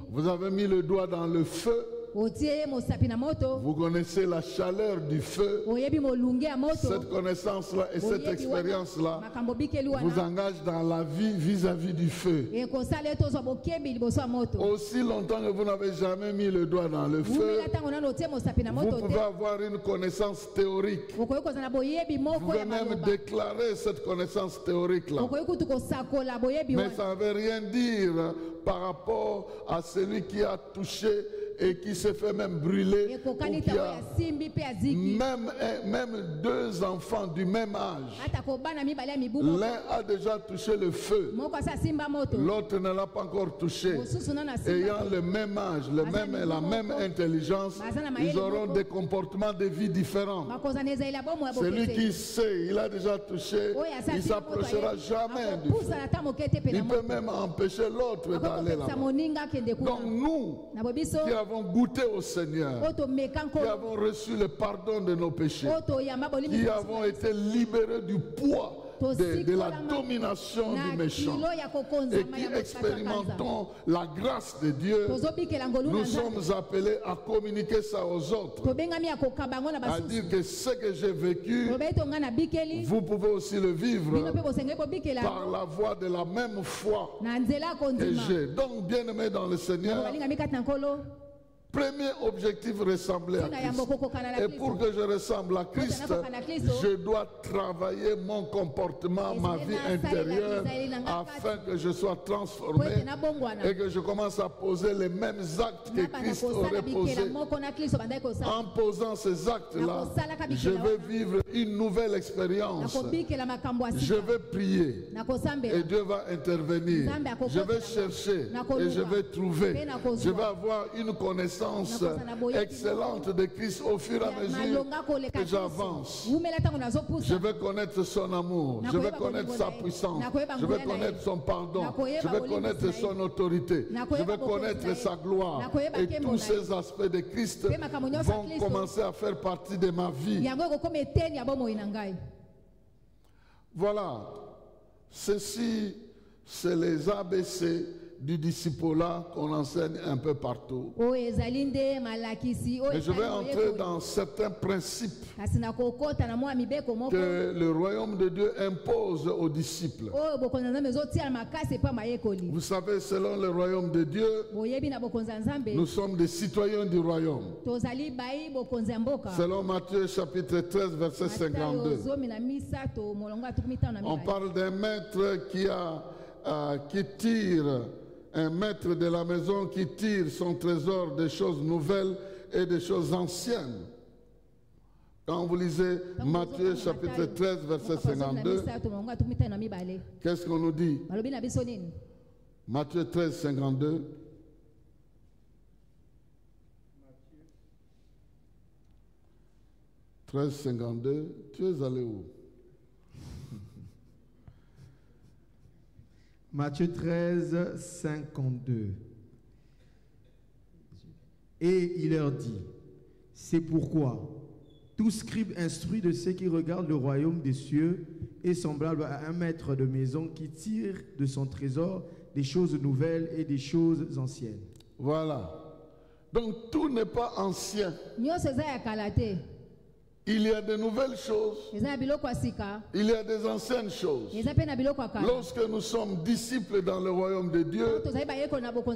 Vous avez mis le doigt dans le feu. Vous connaissez la chaleur du feu. Cette connaissance-là et cette expérience-là vous engage dans la vie vis-à-vis du feu. Aussi longtemps que vous n'avez jamais mis le doigt dans le feu, vous pouvez avoir une connaissance théorique. Vous pouvez même déclarer cette connaissance théorique-là. Mais ça ne veut rien dire par rapport à celui qui a touché et qui se fait même brûler, ou qui a même deux enfants du même âge. L'un a déjà touché le feu, l'autre ne l'a pas encore touché. Ayant le même âge, la même intelligence, ils auront des comportements de vie différents. Celui qui sait, il a déjà touché, il ne s'approchera jamais du feu. Il peut même empêcher l'autre d'aller là-bas. Donc nous, qui avons goûté au Seigneur, qui avons reçu le pardon de nos péchés, qui avons été libérés du poids de la domination du méchant et qui expérimentons la grâce de Dieu, nous sommes appelés à communiquer ça aux autres, à dire que ce que j'ai vécu, vous pouvez aussi le vivre par la voie de la même foi que j'ai. Donc, bien-aimés dans le Seigneur, premier objectif, ressembler à Christ. Et pour que je ressemble à Christ, je dois travailler mon comportement, ma vie intérieure, afin que je sois transformé et que je commence à poser les mêmes actes que Christ aurait posés. En posant ces actes-là, je vais vivre une nouvelle expérience. Je vais prier et Dieu va intervenir. Je vais chercher et je vais trouver. Je vais avoir une connaissance excellente de Christ au fur et à mesure que j'avance. Je vais connaître son amour, je vais connaître sa puissance, je vais connaître son pardon, je vais connaître son autorité, je vais connaître sa gloire. Et tous ces aspects de Christ vont commencer à faire partie de ma vie. Voilà, ceci, c'est les ABC du disciple-là qu'on enseigne un peu partout. Mais je vais entrer dans certains principes que le royaume de Dieu impose aux disciples. Vous savez, selon le royaume de Dieu, nous sommes des citoyens du royaume. Selon Matthieu chapitre 13, verset 52. On parle d'un maître qui tire, un maître de la maison qui tire son trésor des choses nouvelles et des choses anciennes. Quand vous lisez Matthieu chapitre 13, verset 52, qu'est-ce qu'on nous dit? Matthieu 13, 52. Matthieu 13, 52. Tu es allé où? Matthieu 13, 52. Et il leur dit, c'est pourquoi tout scribe instruit de ceux qui regardent le royaume des cieux est semblable à un maître de maison qui tire de son trésor des choses nouvelles et des choses anciennes. Voilà. Donc tout n'est pas ancien. Il y a de nouvelles choses. Il y a des anciennes choses. Lorsque nous sommes disciples dans le royaume de Dieu,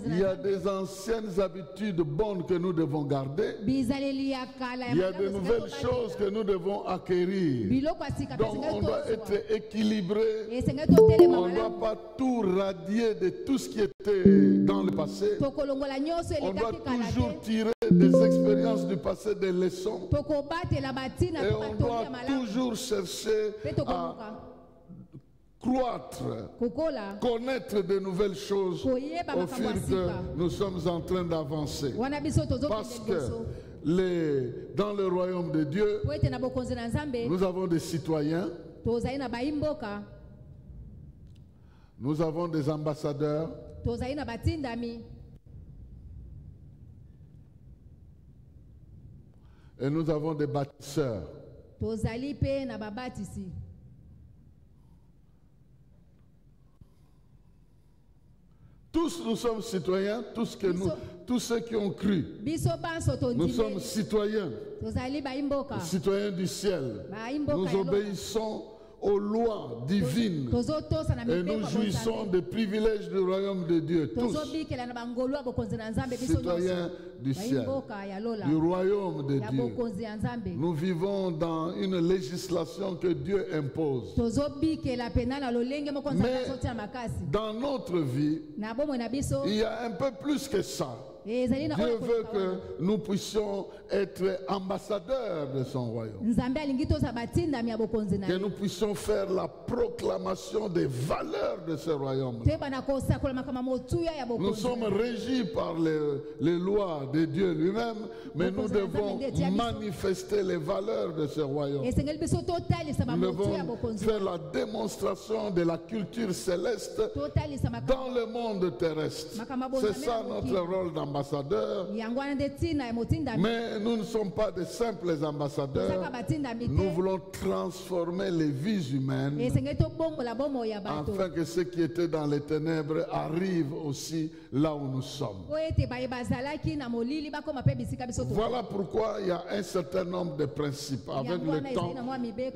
il y a des anciennes habitudes bonnes que nous devons garder. Il y a de nouvelles choses que nous devons acquérir. Donc on doit être équilibré. On ne doit pas tout radier de tout ce qui était dans le passé. On doit toujours tirer des expériences du passé, des leçons. Et on doit toujours chercher à croître, connaître de nouvelles choses au fur que nous sommes en train d'avancer. Parce que dans le royaume de Dieu, nous avons des citoyens, nous avons des ambassadeurs, et nous avons des bâtisseurs. Tous nous sommes citoyens, tous ceux qui ont cru. Nous sommes citoyens, citoyens du ciel. Nous obéissons aux lois divines et nous jouissons des privilèges du royaume de Dieu. Tous citoyens du ciel, du royaume de Dieu. Nous vivons dans une législation que Dieu impose. Mais dans notre vie, il y a un peu plus que ça. Dieu veut que nous puissions être ambassadeurs de son royaume. Que nous puissions faire la proclamation des valeurs de ce royaume. Nous sommes régis par les lois de Dieu lui-même, mais nous devons manifester les valeurs de ce royaume. Nous devons faire la démonstration de la culture céleste dans le monde terrestre. C'est ça notre rôle d'ambassadeur. Mais nous ne sommes pas de simples ambassadeurs. Nous voulons transformer les vies humaines afin que ceux qui étaient dans les ténèbres arrivent aussi là où nous sommes. Voilà pourquoi il y a un certain nombre de principes. Avec le temps,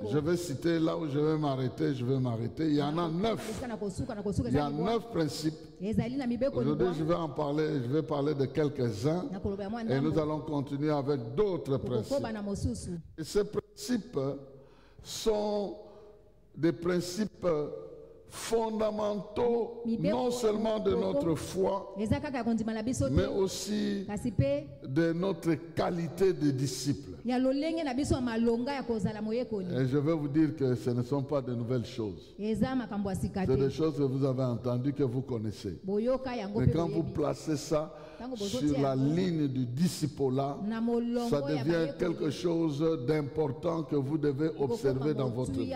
je vais citer là où je vais m'arrêter, Il y en a 9. Il y a 9 principes. Aujourd'hui, je vais parler de quelques-uns et nous allons continuer avec d'autres principes. Et ces principes sont des principes fondamentaux non seulement de notre foi, mais aussi de notre qualité de disciple. Et je vais vous dire que ce ne sont pas de nouvelles choses. C'est des choses que vous avez entendues, que vous connaissez. Mais quand vous placez ça sur la ligne du disciple-là, ça devient quelque chose d'important que vous devez observer dans votre vie.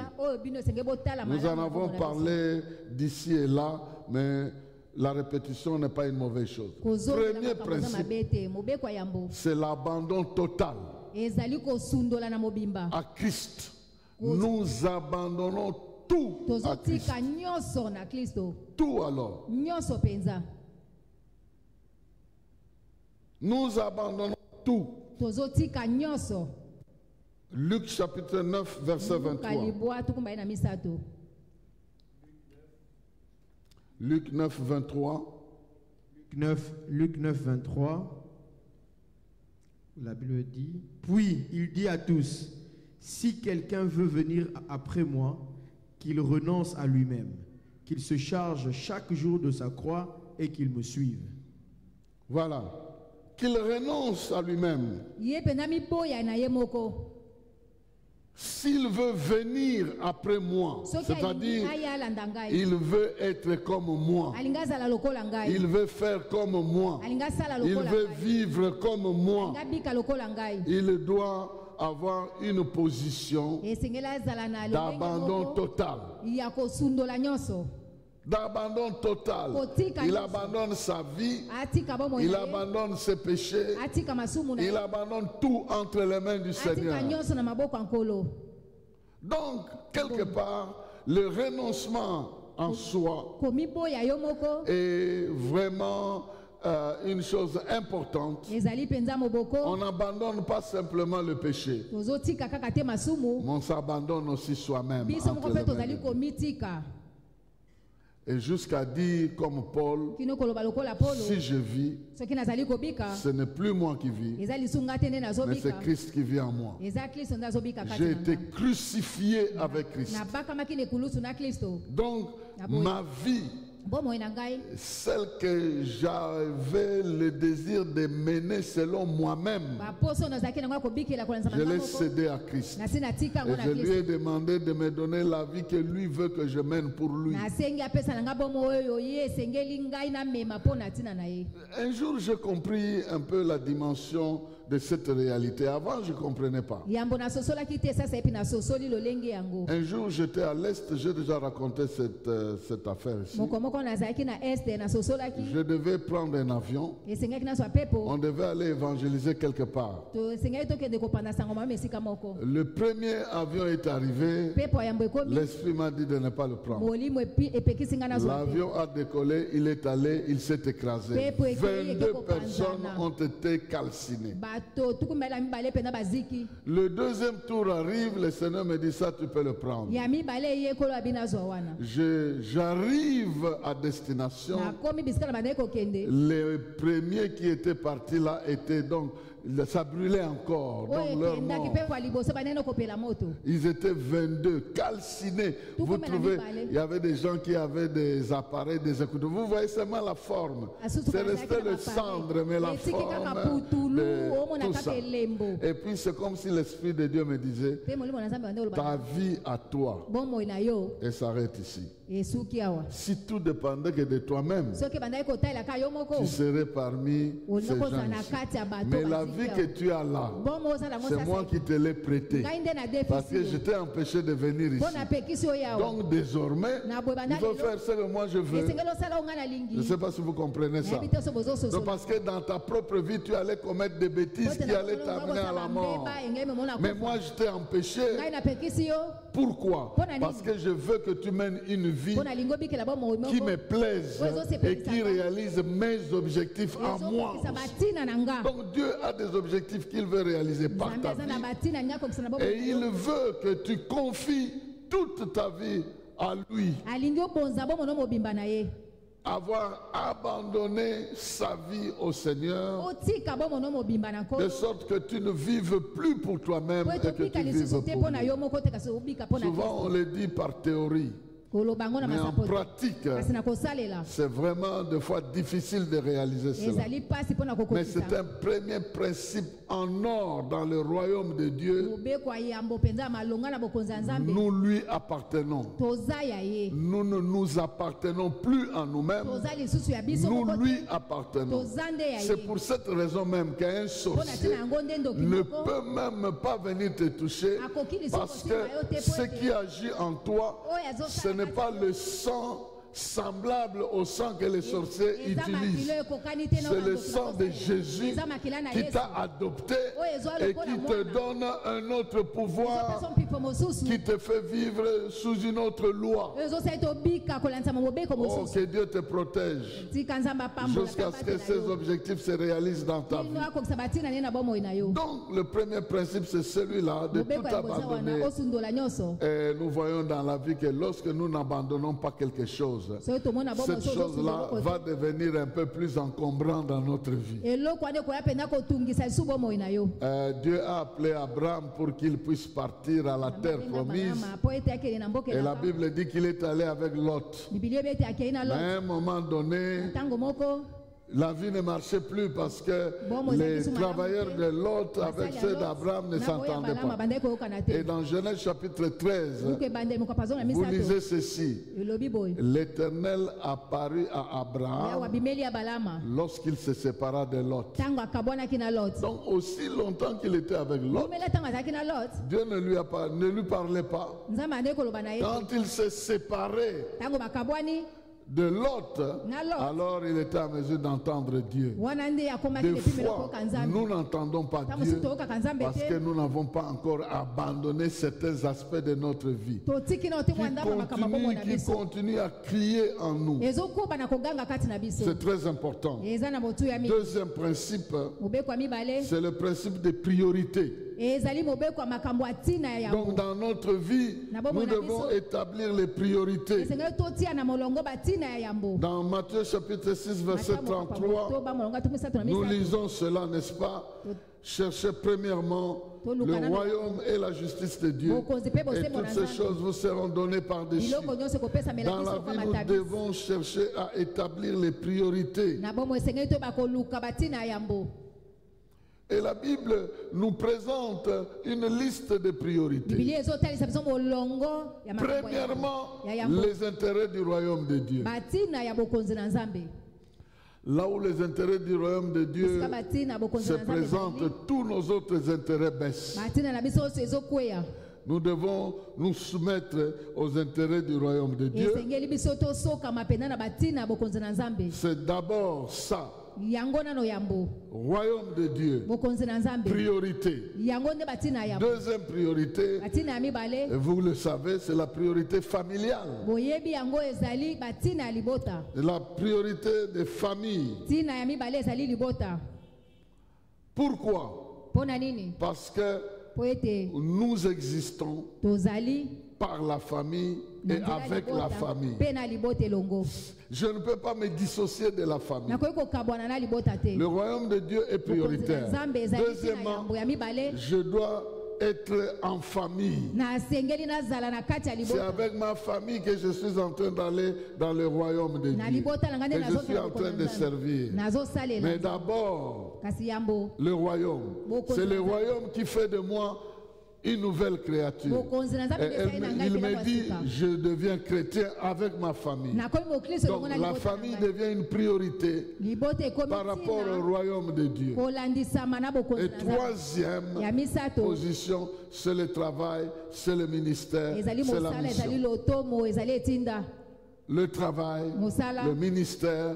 Nous en avons parlé d'ici et là, mais la répétition n'est pas une mauvaise chose. Premier principe, c'est l'abandon total à Christ. Nous abandonnons tout à Christ. Tout alors. Nous abandonnons tout. tozotika nyonso. Luc chapitre 9, verset 23. Kalibwa tukumba na misato. Luc 9, 23. Luc 9, 23. La Bible dit, puis il dit à tous, si quelqu'un veut venir après moi, qu'il renonce à lui-même, qu'il se charge chaque jour de sa croix et qu'il me suive. Voilà. Qu'il renonce à lui-même. S'il veut venir après moi, c'est-à-dire il veut être comme moi, il veut faire comme moi, il veut vivre comme moi, il doit avoir une position d'abandon total. D'abandon total. Il abandonne sa vie, il abandonne ses péchés, il abandonne tout entre les mains du Seigneur. Donc, quelque part, le renoncement en soi est vraiment une chose importante. On n'abandonne pas simplement le péché, mais on s'abandonne aussi soi-même. Et jusqu'à dire comme Paul, si je vis, ce n'est plus moi qui vis, mais c'est Christ qui vit en moi. J'ai été crucifié avec Christ. Donc, ma vie, celle que j'avais le désir de mener selon moi-même, je l'ai cédé à Christ. Et je lui ai demandé de me donner la vie que lui veut que je mène pour lui. Un jour, j'ai compris un peu la dimension de cette réalité. Avant, je ne comprenais pas. Un jour, j'étais à l'Est, j'ai déjà raconté cette affaire ici. Je devais prendre un avion. On devait aller évangéliser quelque part. Le premier avion est arrivé. L'Esprit m'a dit de ne pas le prendre. L'avion a décollé, il est allé, il s'est écrasé. 22 personnes ont été calcinées. Le deuxième tour arrive, le Seigneur me dit ça, tu peux le prendre. J'arrive à destination. Les premiers qui étaient partis là étaient donc, ça brûlait encore. Donc leur mort. Ils étaient 22, calcinés. Vous trouvez, il y avait des gens qui avaient des appareils, des écouteurs. Vous voyez seulement la forme. C'est resté le cendre, mais la forme, tout ça. Et puis c'est comme si l'Esprit de Dieu me disait, ta vie à toi, et s'arrête ici. Si tout dépendait que de toi-même, tu serais parmi ces gens. Mais la vie que tu as là, c'est moi qui te l'ai prêtée. Parce que je t'ai empêché de venir ici. Donc désormais, il faut faire ce que moi je veux. Je ne sais pas si vous comprenez ça. Donc, parce que dans ta propre vie, tu allais commettre des bêtises qui allaient t'amener à la mort. Mais moi, je t'ai empêché. Pourquoi? Parce que je veux que tu mènes une vie qui me plaise et qui réalise mes objectifs à moi. Donc Dieu a des objectifs qu'il veut réaliser par ta vie. Et il veut que tu confies toute ta vie à lui. Avoir abandonné sa vie au Seigneur, de sorte que tu ne vives plus pour toi-même et que tu vives pour lui. Souvent on le dit par théorie, mais en pratique, c'est vraiment des fois difficile de réaliser cela. Mais c'est un premier principe en or dans le royaume de Dieu. Nous lui appartenons. Nous ne nous appartenons plus à nous-mêmes. Nous lui appartenons. C'est pour cette raison même qu'un sorcier ne peut même pas venir te toucher, parce que ce qui agit en toi, ce n'est pas le sang, semblable au sang que les sorciers utilisent. C'est le sang de Jésus qui t'a adopté et qui te donne un autre pouvoir, qui te fait vivre sous une autre loi. Oh, que Dieu te protège jusqu'à ce que ces objectifs se réalisent dans ta vie. Donc le premier principe, c'est celui-là, de tout abandonner. Et nous voyons dans la vie que lorsque nous n'abandonnons pas quelque chose, cette chose-là va devenir un peu plus encombrant dans notre vie. Dieu a appelé Abraham pour qu'il puisse partir à la terre promise. Et la Bible dit qu'il est allé avec Lot. Mais à un moment donné, la vie ne marchait plus parce que les travailleurs de Lot avec ceux d'Abraham ne s'entendaient pas. Et dans Genèse chapitre 13, vous lisez ceci. L'Éternel apparut à Abraham lorsqu'il se sépara de Lot. Donc aussi longtemps qu'il était avec Lot, Dieu ne lui parlait pas. Quand il s'est séparé de Lot, alors il était à mesure d'entendre Dieu. Des fois, nous n'entendons pas Dieu parce que nous n'avons pas encore abandonné certains aspects de notre vie qui continuent à crier en nous. C'est très important. Deuxième principe, c'est le principe de priorité. Donc dans notre vie, nous devons établir les priorités. Dans Matthieu chapitre 6, verset 33, nous lisons cela, n'est-ce pas? Cherchez premièrement le royaume et la justice de Dieu, et toutes ces choses vous seront données par-dessus. Dans la vie, nous devons chercher à établir les priorités. Et la Bible nous présente une liste de priorités. Premièrement, les intérêts du royaume de Dieu. Là où les intérêts du royaume de Dieu se présentent, tous nos autres intérêts baissent. Nous devons nous soumettre aux intérêts du royaume de Dieu. C'est d'abord ça. Royaume de Dieu, priorité. Deuxième priorité, vous le savez, c'est la priorité familiale. La priorité des familles. Pourquoi? Parce que nous existons par la famille et avec la famille. Je ne peux pas me dissocier de la famille. Le royaume de Dieu est prioritaire. Deuxièmement, je dois être en famille. C'est avec ma famille que je suis en train d'aller dans le royaume de Dieu. Et je suis en train de servir. Mais d'abord, le royaume. C'est le royaume qui fait de moi une nouvelle créature. Il me dit, je deviens chrétien avec ma famille. Donc la famille devient une priorité par rapport au royaume de Dieu. Et troisième position, c'est le travail, c'est le ministère, c'est la mission. Le travail, le ministère,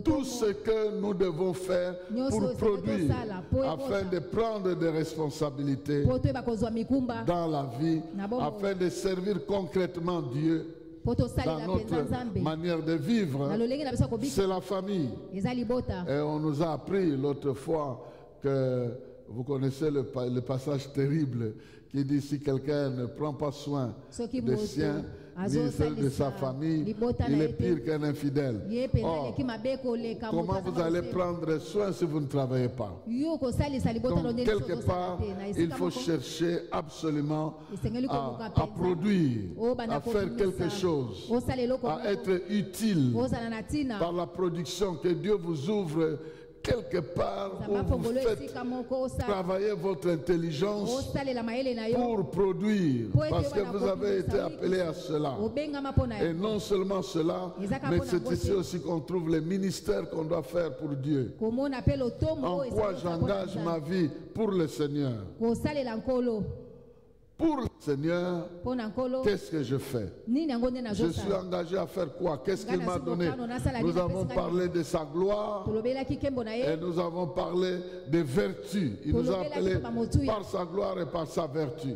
tout ce que nous devons faire pour produire afin de prendre des responsabilités dans la vie, afin de servir concrètement Dieu dans notre manière de vivre, c'est la famille. Et on nous a appris l'autre fois que vous connaissez le passage terrible qui dit si quelqu'un ne prend pas soin des siens, ni celle de sa famille, il est pire qu'un infidèle. Or, comment vous allez prendre soin si vous ne travaillez pas? Donc, quelque part, il faut chercher absolument à produire, à faire quelque chose, à être utile par la production que Dieu vous ouvre quelque part où vous faites travailler votre intelligence pour produire, parce que vous avez été appelé à cela. Et non seulement cela, mais c'est ici aussi qu'on trouve les ministères qu'on doit faire pour Dieu. En quoi j'engage ma vie pour le Seigneur? Pour le Seigneur, mpo na nkolo qu'est-ce que je fais? nini yango nde Je suis nazosala engagé à faire quoi? Qu'est-ce qu'il m'a donné? Nous avons parlé de sa gloire tolobelaki nkembo na et ye nous avons parlé des vertus. Il nous a appelés Tolobelaki par sa gloire et par sa vertu.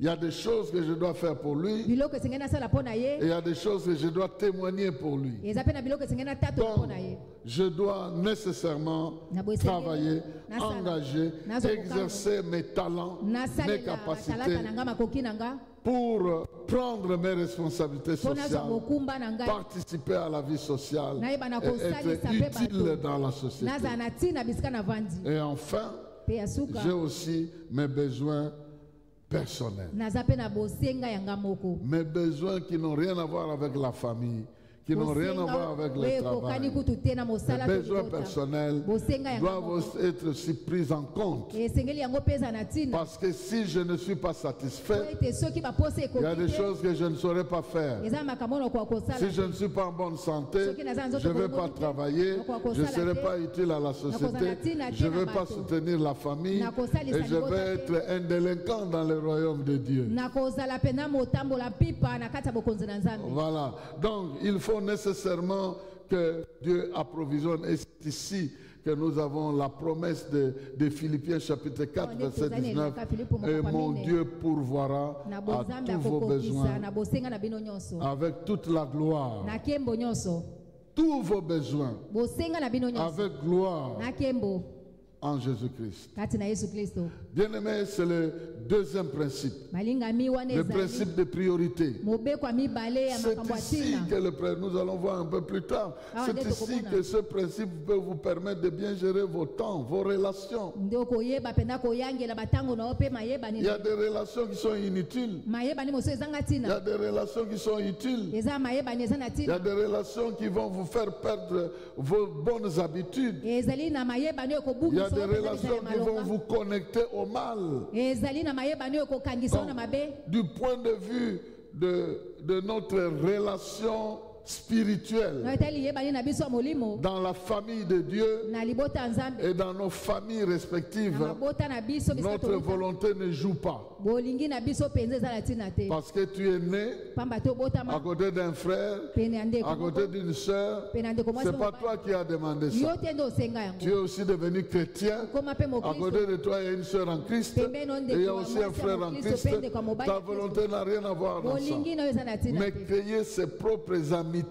Il y a des choses que je dois faire pour lui biloko esengeli nasala mpo na et ye il y a des choses que je dois témoigner pour lui. eza mpe na biloko esengeli natatola mpo Donc, na ye je dois nécessairement Na boesengeli, travailler, nasala, engager, nazokokanga, exercer mes talents, mes nasalela capacités talata na nga makoki na nga pour prendre mes responsabilités mpo nazwa sociales, mokumba na ngai participer à la vie sociale nayeba na et kosalisa être mpe utile bato dans la société. nazala na ntina bisika na vandi Et enfin, mpe ya suka j'ai aussi mes besoins personnels. naza mpe na bosenga yanga moko Mes besoins qui n'ont rien à voir avec la famille, qui n'ont rien à voir avec le ekokani travail. kutu te na Les mosala besoins tolibota. personnels bosenga yanga doivent moko aussi être aussi pris en compte. esengeli yango mpe eza na ntina Parce que si je ne suis pas po satisfait, ete soki baposa il y a des ekoki te choses que je ne saurais pas faire. eza makambo na okoka kosala Si je ne suis pas en bonne santé, je ne vais pas travailler, je ne serai pas utile à la société, je ne vais pas soutenir la famille et je vais être un délinquant dans le royaume de Dieu. nakozala pena motambola pipa na kati ya bokonzi na nzambe Voilà. Donc, il faut nécessairement que Dieu approvisionne. Et c'est ici que nous avons la promesse de Philippiens chapitre 4, verset 19. Et mon Dieu pourvoira na à bozambe tous vos akokokisa besoins na bosenga na bino nyonso avec toute la gloire. na nkembo nyonso Tous vos besoins bosenga na bino nyonso avec gloire na nkembo en Jésus-Christ. kati na yesu kristo Bien-aimé, c'est le deuxième principe. malingami wana Le ezali principe de priorité. mobeko ya mibale ya C'est makambo ya ici ntina que nous allons voir un peu plus tard. Ah, C'est nde ici tokomona. que ce principe peut vous permettre de bien gérer vos temps, vos relations. nde okoyeba mpena koyangela batango na yo mpe mayebani Il y a des relations qui sont inutiles. mayebani mosusu ezanga Il y a ntina des relations qui sont utiles. eza mayebani eza na Il y a ntina des relations qui vont vous faire perdre vos bonnes habitudes. ezali na mayebani oyo Il y a ekobungisa des yo mpenza relations bizala ya qui vont malonga vous connecter au mal. ezali na mayebani oyo ekokangisa yo na mabe Du point de vue de notre relation spirituelle na etali liyebani na biso ya molimo dans la famille de Dieu na libota ya nzambe et dans nos familles na respectives, mabota na biso bisika notre toluka volonté ne joue pas. bolingi na biso mpenza eza na ntina te Parce que tu es né pamba te à obotama côté d'un frère, pene ya ndeko à côté moko d'une sœur. pene ya ndeko mwasi C'est pas mobali. toi qui as demandé yo ça. te nde osenga Tu es yango aussi devenu chrétien. okoma mpe À mokristo côté de toi, il y a une sœur en Christ. Et il y a aussi un frère en Christ. Ta volonté n'a rien à voir dans ça. bolingi na yo eza na ntina Mais te créer ses propres amitiés.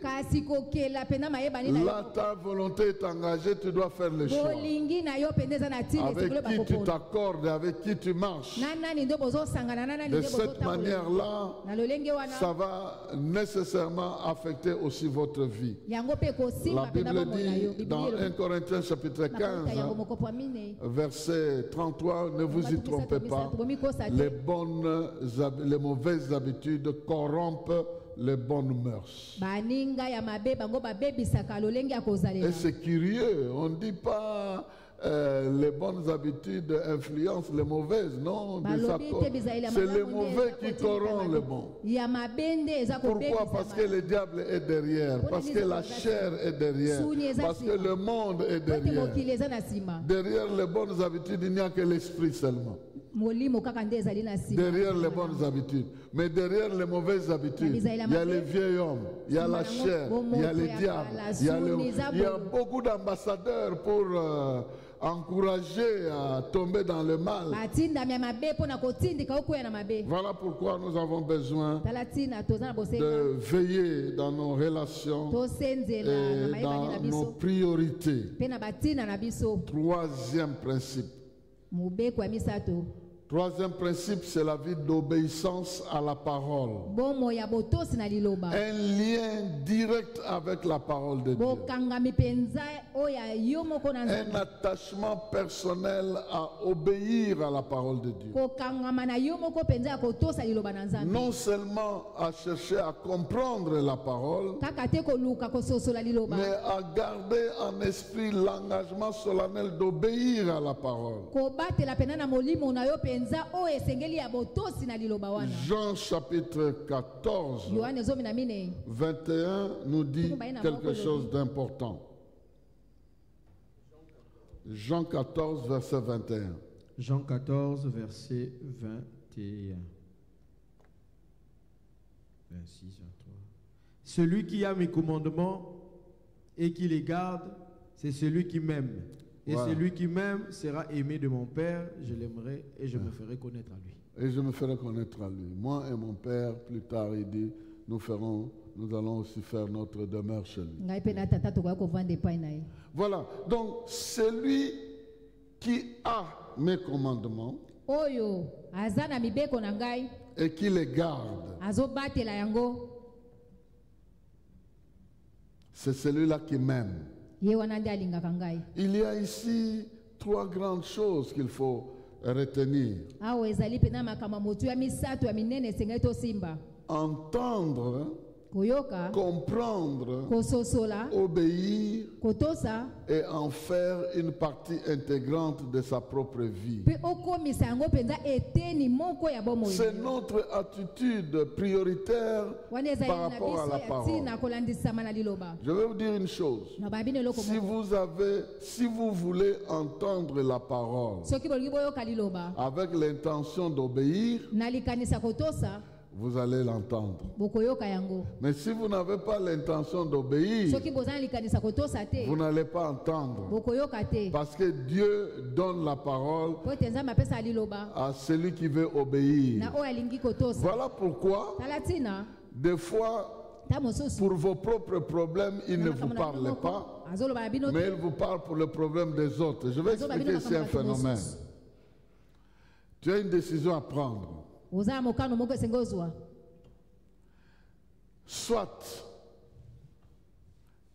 kasi kokela pena mayebani na Là, yo ta volonté est engagée, tu dois faire le choix. bolingi na yo mpenza eza na ntina Avec esekolo qui tu bakokona t'accordes, avec qui tu marches. na nani nde bozosangana na nani De nde cette bozotambola manière-là, na lolenge wana ça va nécessairement affecter aussi votre vie. yango mpe La ekosimba pena Bible bomoi na yo dit dans 1 Corinthiens chapitre nakota yango 15, moko po ya minei verset 33, ne vous y trompez pas, bomikosa les te les mauvaises habitudes corrompent les bonnes mœurs. baninga ya mabe bango babebisaka lolenge ya Et kozalela c'est curieux, on ne dit pas les bonnes habitudes influencent les mauvaises, non, balobi te bizaleli ya c'est les malamu nde mauvais eza qui kotinda corrompent le mabe. bon. ya mabe nde eza Pourquoi? Parce que le diable est derrière, parce que la chair est derrière, parce que le monde est kote derrière. mokili eza na nsima Derrière les bonnes habitudes, il n'y a que l'esprit seulement. molimo kaka nde ezali na nsima Derrière les bonnes habitudes. Mais derrière les mauvaises habitudes, il y a les vieils hommes, il y a la chair, il y a les diables, il y a beaucoup d'ambassadeurs pour encourager à tomber dans le mal. batindami ya mabe mpo na kotindika okwea na mabe Voilà pourquoi nous avons besoin tala ntina toza na bosenga de veiller dans nos relations tosenzela na et mayebani na dans nos biso priorités. mpe na batina na biso Troisième principe. mobeko ya misato Troisième principe, c'est la vie d'obéissance à la parole. bomoi ya botosi na liloba Un lien direct avec la parole de Dieu. bokangami mpenza oyo ya yo moko na Un nzambe attachement personnel à obéir à la parole de Dieu. kokangama na yo moko mpenza ya kotosa liloba na nzambe Non seulement à chercher à comprendre la parole, kaka te koluka kososola liloba mais à garder en esprit l'engagement solennel d'obéir à la parole. kobatela pena na molimo na yo mpenza oyo esengeli ya botosi na liloba wana Jean chapitre 14, yohane 14 21 nous dit quelque chose d'important. Jean 14, verset 21. Jean 14, verset 21. 21. 26, 23. Celui qui a mes commandements et qui les garde, c'est celui qui m'aime. Et Voilà. celui qui m'aime sera aimé de mon Père, je l'aimerai et je me ferai connaître à lui. Et je me ferai connaître à lui. Moi et mon Père, plus tard, il dit, nous allons aussi faire notre demeure chez lui. ngai pe na tata tokoya kovanda epai na ye. Voilà. Donc, celui qui a mes commandements Oyo aza na mibeko na ngai et qui les garde, azobatela yango, c'est celui-là qui m'aime. ye wana nde alingaka ngai. Il y a ici 3 grandes choses qu'il faut retenir. Awa ezali pena makambo motu ya misato ya minene esengeli tosimba: Entendre, koyoka, comprendre, kososola, obéir kotosa, et en faire une partie intégrante de sa propre vie. mpe okomisa yango mpenza eteni moko ya bomoi. C'est notre attitude prioritaire Wana ezali par na rapport à biso la ya parole. ntina kolandisama na liloba. Je vais vous dire une chose. Na babino eloko Si moko. si vous voulez entendre la parole Soki bolingi boyoka liloba avec l'intention d'obéir, na likanisa kotosa, vous allez l'entendre. bokoyoka yango. Mais si vous n'avez pas l'intention d'obéir, Soki boza na likanisa kotosa te, vous n'allez pas entendre. bokoyoka te. Parce que Dieu donne la parole Po ete nzambe apesa liloba à celui qui veut obéir. na oyo alingi kotosa. Voilà pourquoi, Tala ntina des fois, ta mosusu pour vos propres problèmes, il ne vous makambo na bino parle moko, pas, azoloba na bino mais te, il vous parle pour le problème des autres. Je vais azoloba expliquer bino ici un makambo na bato phénomène. mosusu. Tu as une décision à prendre. Oza na mokano moko esenge ozwa. Soit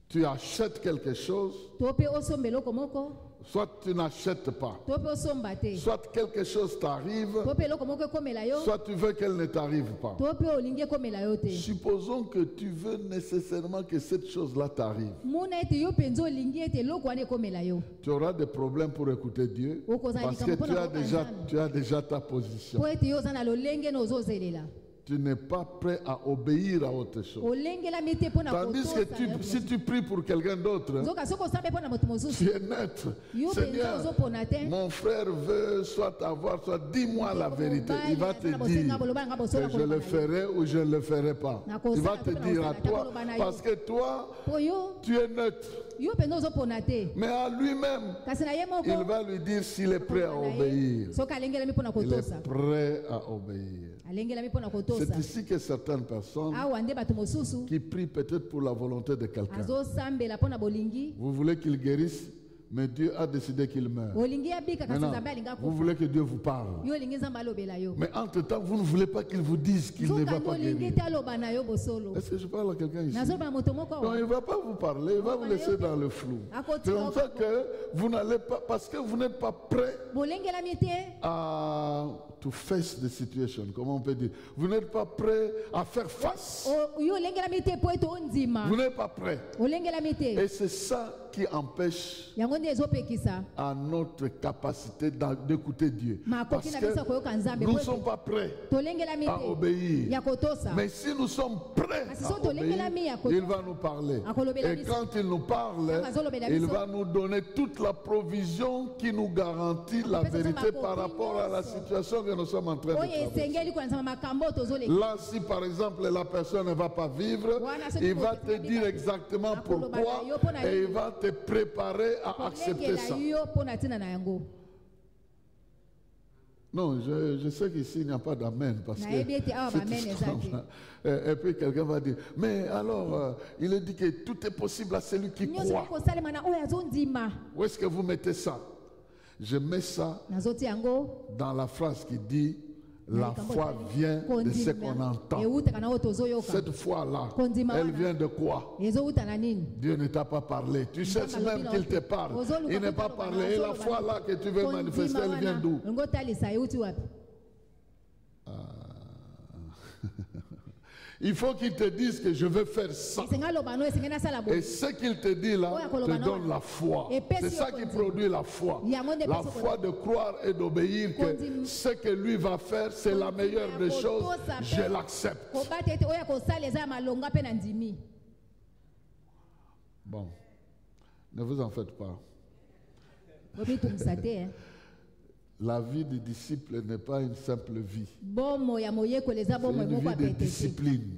tu achètes quelque chose, To mpe osomba eloko moko, soit tu n'achètes pas. to mpe osomba te, Soit quelque chose t'arrive, to mpe eloko moko ekomela yo, soit tu veux qu'elle ne t'arrive pas. to mpe olingi ekomela yo te. Supposons que tu veux nécessairement que cette chose-là t'arrive. Mona ete yo mpenza olingi ete eloko wana ekomela yo. Tu auras des problèmes pour écouter Dieu parce que tu as déjà ta position. Po ete yo oza na lolenge na ozozelela. Tu n'es pas prêt à obéir à autre chose. Olengelami te mpo na Tandis que kotosa. si tu pries pour quelqu'un d'autre, Nzoka soki osala mpe mpo na moto mosusu, tu es neutre. yo mpenza Seigneur, ozopona te. mon frère veut soit avoir, soit dis-moi la vérité. Il va te dire que je le ferai ou je ne le ferai pas. Il va te dire à toi parce que toi, Po yo, tu es neutre. yo mpenza ozopona te. Mais à lui-même, Kasi na ye moko, il va lui dire s'il est prêt à obéir. soki alengelami mpo na Il kotosa, est prêt à obéir. alengelami mpo na kotosa. C'est ici que certaines personnes Awa nde bato mosusu qui prient peut-être pour la volonté de quelqu'un. azosambela mpo na bolingi, Vous voulez qu'il guérisse, mais Dieu a décidé qu'il meure. olingi abika kasi Maintenant, nzambe alinga vous kufa. voulez que Dieu vous parle. Yo olingi nzambe alobela yo. Mais entre-temps, vous ne voulez pas qu'il vous dise qu'il ne va Nzokanga pas olingi guérir. te aloba na yo bosolo. Est-ce que je parle à quelqu'un ici? Nazoloba na moto moko Non, awa. il ne va pas vous parler, il va vous laisser dans le flou. C'est comme ça que vous n'allez pas, parce que vous n'êtes pas prêt Bolengelami te, à to face the situation, comment on peut dire. Vous n'êtes pas prêt à faire face. yo olengelami te po ete ondima. Vous n'êtes pas prêt. Olengelami te. Et c'est ça qui empêche Yango nde ezopekisa à notre capacité d'écouter Dieu. Parce makoki na biso koyoka nzambe. que nous ne sommes pas prêts Tolengelami à te obéir. ya kotosa. Mais si nous sommes prêts Kasi à so tolengelami ya obéir, kotosa, il va nous parler. akolobela Et biso. quand il nous parle, Akazolobela il biso. va nous donner toute la provision qui nous garantit la Akopesa vérité makoki par rapport à la nyonso. situation que nous sommes en train de oyo traverser. esengeli kolanzama makambo tozoleka. Là, si par exemple la personne ne va pas vivre, Wana soki il va bokoki te na dire bika. exactement Akoloba pourquoi na yo mpo na et nini. il va te préparer à accepter ça. kolengela yo mpo na ntina na yango. Non, je sais qu'ici il n'y a pas d'amen parce que Nayebi ete awa c'est bamen tout eza comme te. ça. Et puis quelqu'un va dire, mais alors il est dit que tout est possible à celui qui nyonso croit. kosalema na oyo azondima. Où est-ce que vous mettez ça? Je mets ça Nazoti yango dans la phrase qui dit, la foi vient de ce qu'on entend. eutaka na oyo tozoyoka. Cette foi-là, Kondima elle wana. vient de quoi? ezouta na nini? Dieu ne t'a pas parlé. Tu cherches même qu'il te parle. Il n'est pas parlé. Et la foi là que tu veux manifester, elle vient d'où? ngotalisa euti wapi? Il faut qu'il te dise que je veux faire ça. esenga loba no esengeli nasala Et boye. ce qu'il te dit là te donne la foi. C'est ça qui produit la foi. La foi de croire et d'obéir que ce que lui va faire, c'est la meilleure des choses. Je l'accepte. kobata ete oyo akosala eza ya malonga mpe na ndimi. Bon, ne vous en faites pas. omitungisa te. La vie du disciple n'est pas une simple vie. bomo ya moyekoli eza C'est bomo une moko vie de apete te. discipline.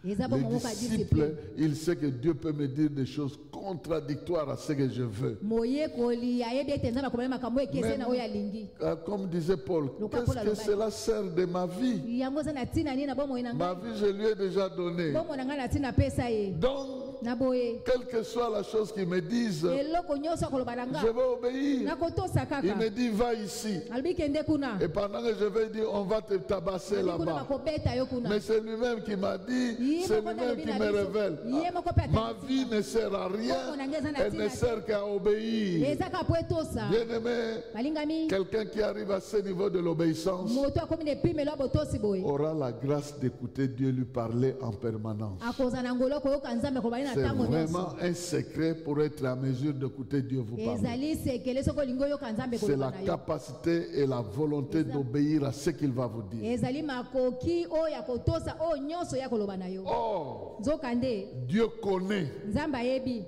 Eza Le bomo moko ya disciple, discipline. il sait que Dieu peut me dire des choses contradictoires à ce que je veux. moyekoli ayebi ete nzambe akomela makambo ekese na oyo alingi. Comme disait Paul, qu'est-ce que cela sert de ma vie? yango eza na ntina nini na bomoi na Ma ngai. vie, je lui ai déjà donné. bomoi na ngai na ntina apesa ye. Donc, na boye quelle que soit la chose qu'il me dise, eloko nyonso akoloba na je nga vais obéir. nakotosa Il kaka. me dit, va ici. alobi kende kuna. Et pendant que je vais dire, on va te tabasser Alobi kuna là-bas. bakobeta yo kuna. Mais c'est lui-même qui m'a dit, Ye c'est moko lui-même nalobi qui na me biso. révèle. Ye moko pe Ma atandi vie tika. ne sert à rien, Bongo na ngai eza na elle ne tina te. sert qu'à obéir. eza kaka po etosa. Bien-aimé, balingami quelqu'un qui arrive à ce niveau de l'obéissance moto akomi na epimelo ya botosi boye aura la grâce d'écouter Dieu lui parler en permanence. akozala na ngolo koyoka nzambe kobali na C'est ntango vraiment nyonso. un secret pour être en mesure d'écouter Dieu vous parler. ezali sekele soki olingi oyoka nzambe C'est la koloba na yo. capacité et la volonté d'obéir à ce qu'il va vous dire. ezali makoki oyo ya kotosa oyo nyonso ya koloba na yo. Or, nzoka nde Dieu connaît. nzambe ayebi.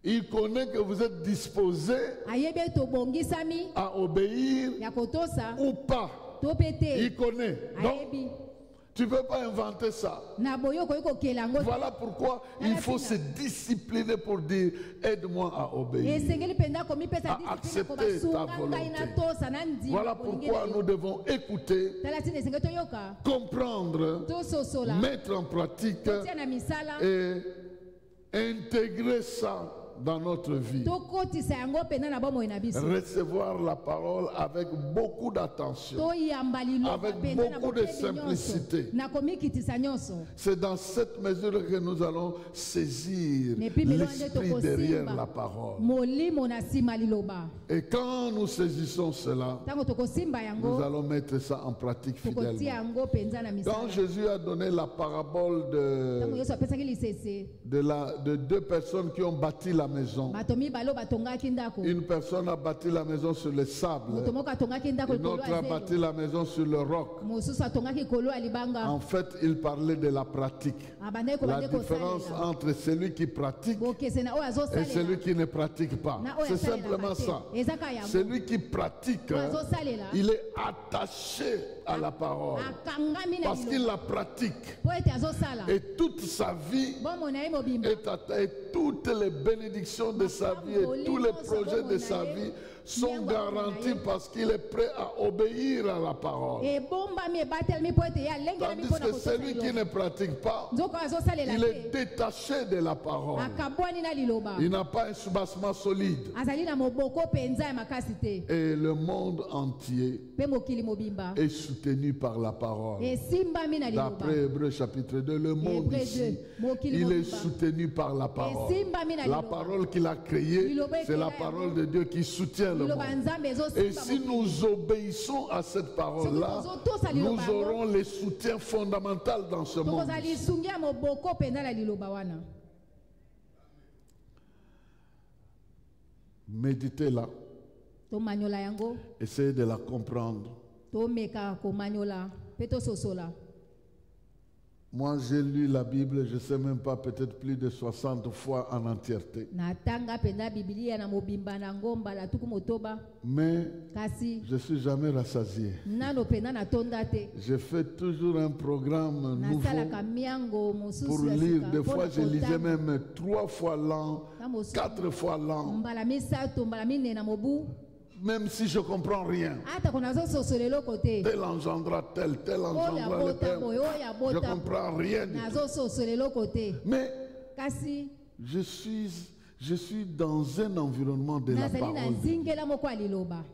Il connaît que vous êtes disposé ayebi ete obongisami à obéir ya kotosa ou pas. to pe te. Il connaît. Donc, ayebi tu ne peux pas inventer ça. na boye okoki kokela yango te. Voilà pourquoi il faut se discipliner pour dire aide-moi à obéir. esengeli mpenza komipesa À accepter ta kobasunga ngai na volonté. tosa na ndima Voilà bolingi pourquoi na nous yo. devons écouter, tala ntina esengeli toyoka comprendre, tososola mettre en pratique totia na misala et intégrer ça dans notre vie. tokotisa yango mpenza na bomoi na biso. Recevoir la parole avec beaucoup d'attention. toyamba liloba Avec mpenza na beaucoup de bokebi nyonso. simplicité. na komikitisa nyonso. C'est dans cette mesure que nous allons saisir Nepimelo nde l'esprit derrière la tokosimba parole. molimo na nsima liloba. Et quand nous saisissons cela, ntango tokosimba nous yango allons mettre ça en pratique tokotia fidèlement. yango mpenza na Quand misala. Jésus a donné la parabole ntango yesu apesaki lisese de deux personnes qui ont bâti la maison, bato mibale oyo batongaki ndako. une personne a bâti la maison sur le sable, moto moko atongaki ndako une likolo autre ya a bâti zelo. la maison sur le roc. mosusu atongaki likolo ya libanga. En fait, il parlait de la pratique. abandaki La kobande différence kosalela entre celui qui pratique bokese na oyo et azosalela celui qui ne pratique pas. na oyo C'est simplement asalelaka ça. te. eza kaka yango. Celui qui pratique, oyo azosalela il est attaché à la parole akangami na parce qu'il liloba la pratique. po ete azosala. Et toute sa vie bomoi na ye mobimba et toutes les bénédictions de sa vie et tous les projets de sa vie sont garantis parce qu'il est prêt à obéir à la parole. ebombami ebatelemi po ete ye alengelami Tandis mpo na que kotosa celui qui liloba. ne pratique pas, nzoko oyo azosalela il est te détaché de la parole. akabwani na liloba. Il n'a pas un soubassement solide. azali na moboko mpenza ya makasi te. Et le monde entier mpe mokili mobimba est soutenu par la parole. esimbami na liloba. D'après Hébreux chapitre 2, le monde Hébreux ici, 2, mokili il est mobimba. soutenu par la parole. esimbami na La liloba. parole qu'il a créée, Liloba c'est la ekela parole yango. de Dieu qui soutient le liloba monde. nzambe Et ezosimba si mokili. nous obéissons à cette parole-là, nous aurons les soutiens fondamentaux dans ce monde. tokozala lisungi ya moboko mpenza na liloba wana. Méditez-la, tomanyola yango essayez de la comprendre. tomeka komanyola mpe tososola. Moi, j'ai lu la Bible, je ne sais même pas, peut-être plus de 60 fois en entièreté. natanga mpenza bibilia na mobimba na ngo mbala tuku motoba. Mais kasi je ne suis jamais rassasié. nano mpenza natonda te. Je fais toujours un programme nouveau nasalaka miango pour mosusu ya lire. sika Des mpo fois, na je lisais kotanga. même 3 fois l'an, Na mosusu 4 fois l'an, mbala misato mbala minei na mobu même si je ne comprends rien. ata ko nazososola eloko te. Tel engendra tel, tel oyo engendra le abota père. boye oyo Je ne abota comprends rien du tout. nazososola eloko te. Mais kasi je suis dans un environnement de la nazali na parole. nzingela moko ya liloba.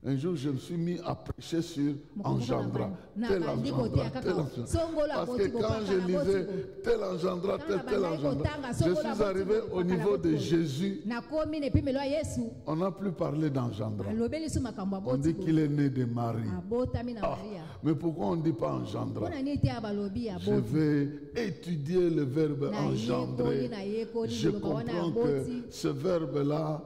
Un jour, je me suis mis à prêcher sur Mokongo engendra. na Tel bandi engendra, kotia tel kaka engendra. songolo Parce que aboti quand kopaka je na lisais boti tel engendra, Quand tel, la tel bataille engendra, kotanga, je songolo suis aboti arrivé au kopaka na niveau de boti. Jésus. nakomi na epimelo ya yesu On n'a plus parlé d'engendra. alobeli so makambo ya On dit boti qu'il est né de Marie. abotami na Ah, maria. mais pourquoi on ne dit pas engendra? mpona nini te ya balobi ya Je boti. vais étudier le verbe Na yekoli, engendrer. na yekoli, Je liloba wana ya comprends que boti. ce verbe-là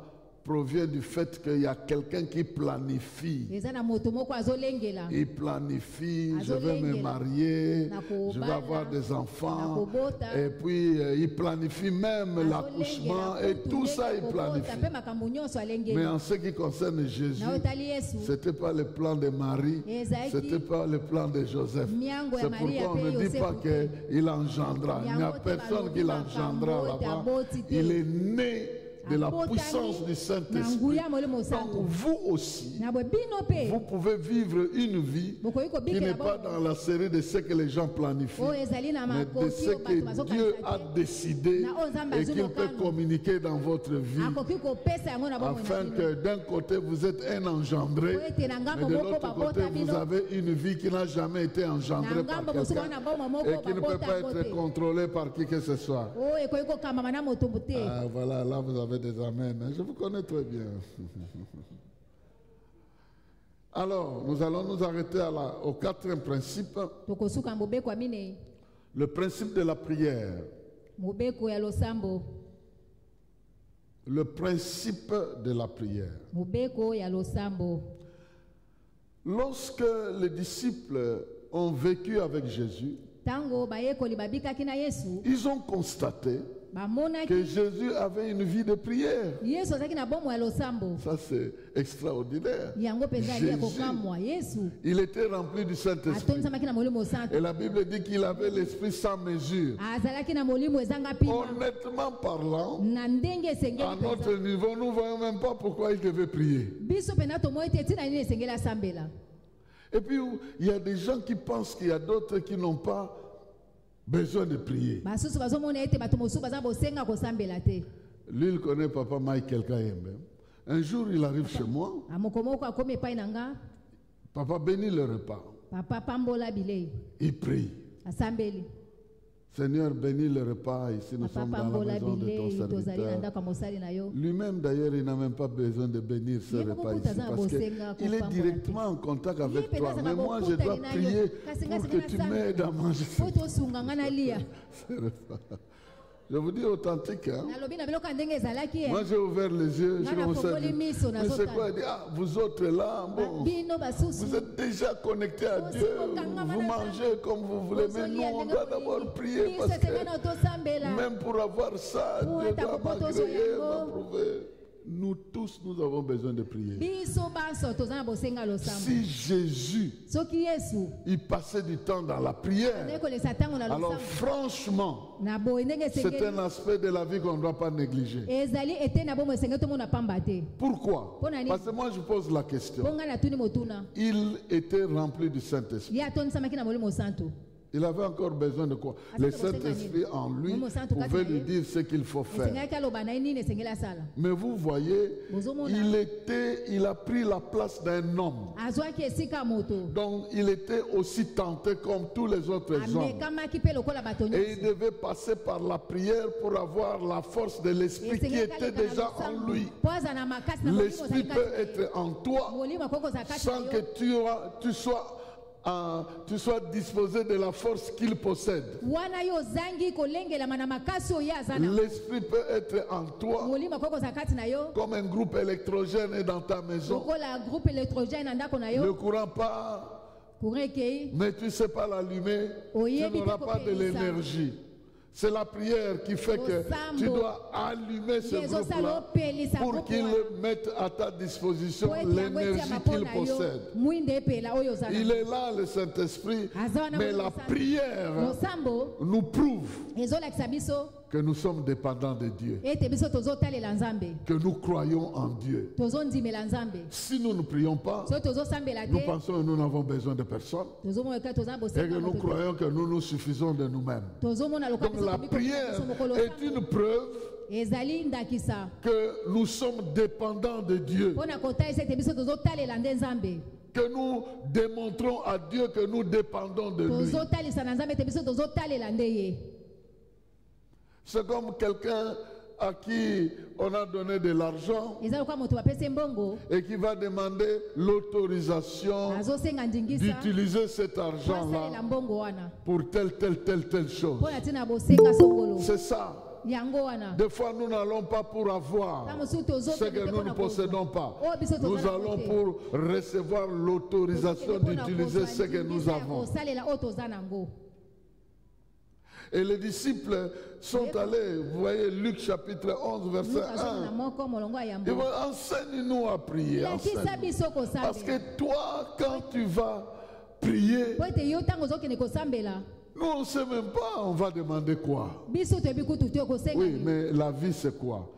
provient du fait qu'il y a quelqu'un qui planifie. eza na moto moko azolengela Il planifie, je vais me marier, je vais avoir des enfants, et puis il planifie même l'accouchement, et tout ça il planifie. mpe makambo nyonso Mais alengeli en ce qui concerne Jésus, na otali yesu ce n'était pas le plan de Marie, ce n'était pas le plan de Joseph. miango ya C'est maria pourquoi on pe ne dit pas yosefu qu'il engendra. Il n'y a personne qui l'engendra là-bas. Il est né de la puissance du na Saint-Esprit. nguya molimo Donc santo vous aussi, na bwe bino pe vous pouvez vivre une vie bokoki qui n'est kobikela pas dans la série de ce que les gens planifient, oyo ezali na mais de makoki ce oyo bato que Dieu a bazokanisa te décidé et qu'il peut communiquer dans votre vie, akoki kopesa yango na bomoi na afin bino que d'un côté vous êtes un engendré, po ete na mais ngambo de moko l'autre côté babota vous bino avez une vie qui n'a jamais été engendrée na par ngambo mosusu quelqu'un wana bomoi et moko qui ne peut babota pas yango être te contrôlée par qui que ce soit. oyo ekoki kokambama na moto te Ah, voilà, là vous avez des amens. Je vous connais très bien. Alors, nous allons nous arrêter au quatrième principe, tokosuka mobeko ya minei le principe de la prière. mobeko ya losambo Le principe de la prière. mobeko ya losambo Lorsque les disciples ont vécu avec Jésus, ntango bayekoli babikaki na yesu ils ont constaté que bamonaki Jésus avait une vie de prière. yesu azalaki na bomoi ya losambo Ça, c'est extraordinaire. yango mpenza ali ya Jésus, kokamwa yesu il était rempli du Saint-Esprit. atondisamaki na molimo santo Et la Bible dit qu'il avait l'esprit sans mesure. azalaki na molimo ezanga pima Honnêtement parlant, na ndenge à esengeli notre mpenza niveau, nous ne voyons même pas pourquoi il devait prier. biso mpenza tomoi ete ntina nini esengeli asambela Et puis, il y a des gens qui pensent qu'il y a d'autres qui n'ont pas besoin de prier. basusu bazomona ete bato mosusu baza bosenga kosambela te Lui, il connaît Papa Michael Kayembe. Un jour, il arrive chez moi. amoko moko akomi epai na nga Papa bénit le repas. papa pambola bilei Il prie. asambeli Seigneur, bénis le repas. Ici, nous papa sommes dans la pambola maison de ton bilei tozali na serviteur. ndako ya mosali na yo Lui-même, d'ailleurs, il n'a même pas besoin de bénir ce Ye moko repas kuta ici aza na parce bosenga qu'il est kopambola directement en contact avec Ye toi. penza Mais na moi, je bokuta dois ni na prier yo. Kasi nga pour singa que tu na sanga. m'aides à manger ce po tosunga nga nalia repas. Je vous dis authentique. Hein? nalobi na biloko ya ndenge ezalaki ye Moi, j'ai ouvert les yeux. Nga Je na me suis fongoli dit, miso mais c'est nazotala. quoi? Il dit, ah, vous autres là, bon, bino basusu vous êtes déjà connectés à Aussi, Dieu. kokanga Vous mana mangez comme vous voulez. Mais nous, on doit d'abord prier parce que même pour avoir ça, Pour Dieu être doit à propos de m'agréer, Soyango. m'approuver. Nous tous, nous avons besoin de prier. biso banso toza na bosenga losambo Si Jésus, soki yesu il passait du temps dans la prière, ndenge kolekisa ntango na alors losambo franchement, na boye ndenge c'est esengeli un aspect de la vie qu'on ne doit pas négliger. ezali ete na bomo esengeli tomona pamba te Pourquoi? Pour nani? Parce que moi, je pose la question. mpo ngai natuni motuna Il était rempli du Saint-Esprit. ye atondisamaki na molimo santo Il avait encore besoin de quoi? Ah, Le ça, c'est Saint-Esprit en lui Moi, Saint, en tout cas, pouvait tu lui as- dire ce qu'il faut faire. esengeli aloba na ye nini esengeli asala Mais vous voyez, Bozomona. il a pris la place d'un homme. azwaki esika ya moto Donc il était aussi tenté comme tous les autres hommes. amekamaki mpe lokola bato Et il nyonso devait passer par la prière pour avoir la force de l'Esprit qui Esengeli était aleka na déjà en losambo. lui. mpo aza na makasi na molimo L'Esprit ozali peut kati être en toi molimo akoki kozala kati sans na que yo tu sois disposé de la force qu'il possède. wana yo ozangi kolengelama na makasi oyo ye aza na L'Esprit peut être en toi molimo akoki kozala kati na yo comme un groupe électrogène est dans ta maison. lokola groupe électrogène na ndako na Le yo courant part, courant ekei mais tu ne sais pas l'allumer, tu Oyebi n'auras te pas de kopelisa. l'énergie. C'est la prière qui fait que Losambo. tu dois allumer ce Yezo groupe-là sala opelisa pour groupe qu'il wana. mette à ta disposition po ete yango l'énergie etiama qu'il mpo na yo possède. mwinde epela oyo oza Il na est là, le Saint-Esprit, Aza wana mais molimo la santo. prière losambo nous prouve ezolakisa biso que nous sommes dépendants de Dieu, ete biso tozotalela nzambe que nous croyons en Dieu. tozondimela nzambe Si nous ne prions pas, soki tozosambela nous te pensons que nous n'avons besoin de personne tozomona eka toza na et bosenga que nous moto te. croyons que nous nous suffisons de nous-mêmes. tozomona lokola Donc biso la tokomi kokoma prière biso mokolo est losambo. une preuve ezali ndakisa que nous sommes dépendants de Dieu, mpo na kotalisa ete biso tozotalela nde nzambe que nous démontrons à Dieu que nous dépendons de lui. tozotalisa na nzambe ete biso tozotalela nde ye C'est comme quelqu'un à qui on a donné de l'argent eza lokola moto bapesi mbongo et qui va demander l'autorisation azosenga ndingisa d'utiliser cet po asalela argent-là mbongo wana pour telle chose. mpo na ntina bosenga songolo C'est ça. yango wana Des fois, nous n'allons pas pour avoir ce que nous ne possédons pas. Nous allons pour recevoir l'autorisation d'utiliser ce que nous avons. Et les disciples sont allés, vous voyez Luc chapitre 11 verset 1. Ils vont enseigne-nous à prier. Parce que toi, quand tu vas prier, nous on ne sait même pas, on va demander quoi. Oui, mais la vie c'est quoi?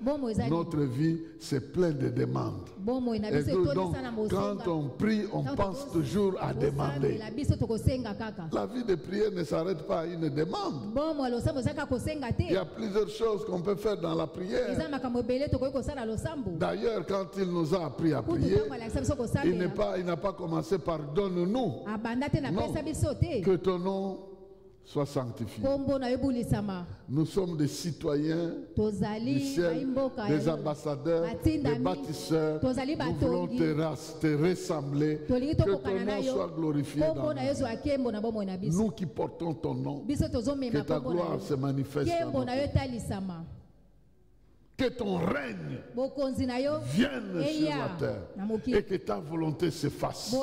Notre vie c'est plein de demandes. Et donc, quand on prie, on pense toujours à demander. La vie de prière ne s'arrête pas à une demande. Il y a plusieurs choses qu'on peut faire dans la prière. D'ailleurs, quand il nous a appris à prier, il n'a pas commencé par donne-nous. Non, que ton nom soit sanctifié. Nous sommes des citoyens du ciel, des ambassadeurs, des bâtisseurs. Nous voulons te ressembler, que ton nom soit glorifié dans nous. Nous qui portons ton nom, que ta gloire se manifeste dans nous. Que ton règne vienne sur la terre et que ta volonté se fasse.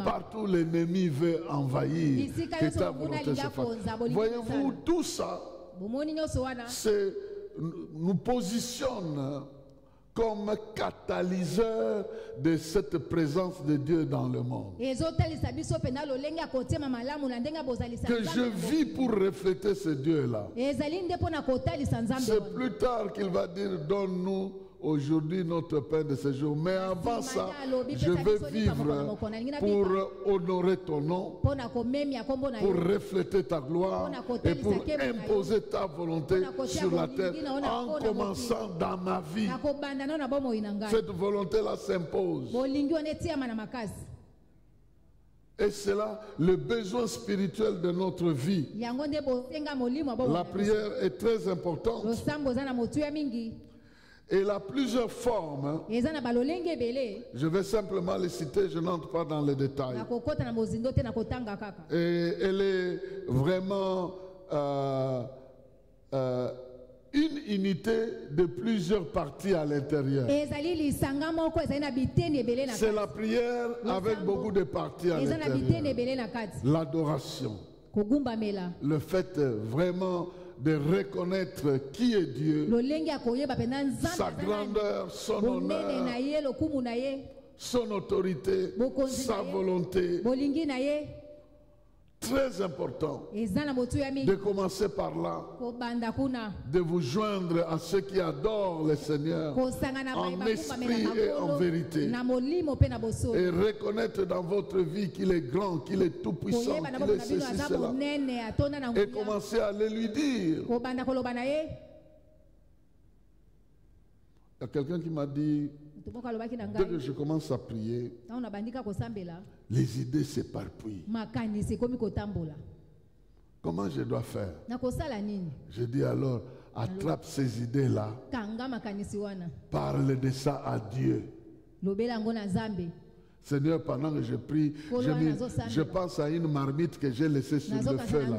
Partout l'ennemi veut envahir, que ta volonté se fasse. Voyez-vous, tout ça nous positionne comme catalyseur de cette présence de Dieu dans le monde. Que je vis pour refléter ce Dieu-là. C'est plus tard qu'il va dire, donne-nous aujourd'hui notre pain de ce jour. Mais avant ça, je veux vivre pour honorer ton nom, pour refléter ta gloire et pour imposer ta volonté sur la terre en commençant dans ma vie. Cette volonté-là s'impose. Et c'est là le besoin spirituel de notre vie. La prière est très importante. Et il a plusieurs formes. Je vais simplement les citer, je n'entre pas dans les détails. Et elle est vraiment une unité de plusieurs parties à l'intérieur. C'est la prière avec beaucoup de parties à l'intérieur. L'adoration. Le fait vraiment de reconnaître qui est Dieu, sa grandeur, son honneur, son autorité, sa volonté. Très important de commencer par là, de vous joindre à ceux qui adorent le Seigneur en esprit et en vérité, et reconnaître dans votre vie qu'il est grand, qu'il est tout puissant, qu'il est ceci, cela, et commencer à le lui dire. Il y a quelqu'un qui m'a dit, dès que je commence à prier, les idées s'éparpillent. Comment je dois faire? Je dis alors, attrape ces idées-là, parle de ça à Dieu. Seigneur, pendant que je prie, je pense à une marmite que j'ai laissée sur le feu là-bas.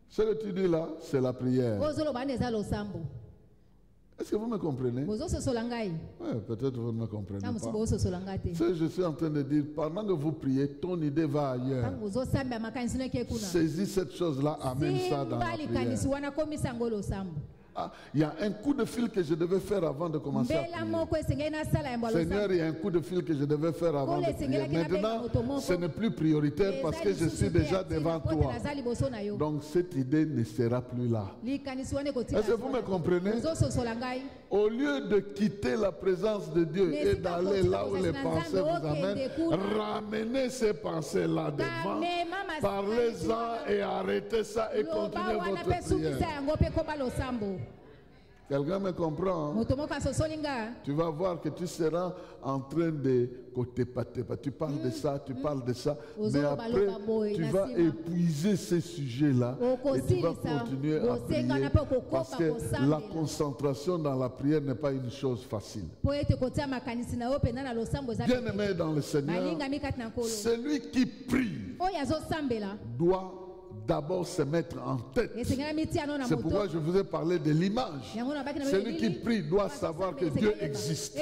Ce que tu dis là, c'est la prière. Est-ce que vous me comprenez? Oui, peut-être vous ne me comprenez pas. Ce que je suis en train de dire, pendant que vous priez, ton idée va ailleurs. Saisis cette chose-là, amène ça dans la prière. Ah, il y a un coup de fil que je devais faire avant de commencer à prier. Seigneur, il y a un coup de fil que je devais faire avant de prier. Maintenant, ce n'est plus prioritaire parce que je suis déjà devant toi. Donc cette idée ne sera plus là. Est-ce que vous me comprenez? Au lieu de quitter la présence de Dieu et d'aller là où les pensées vous amènent, ramenez ces pensées-là devant, parlez-en et arrêtez ça et continuez votre prière. Quelqu'un me comprend? Hein? Tu vas voir que tu seras en train de côté paté. Tu parles de ça, tu parles de ça, mais après tu vas épuiser ces sujets-là et tu vas continuer à prier parce que la concentration dans la prière n'est pas une chose facile. Bien-aimé dans le Seigneur, celui qui prie doit d'abord se mettre en tête. C'est pourquoi je vous ai parlé de l'image. Celui qui prie doit savoir que Dieu existe.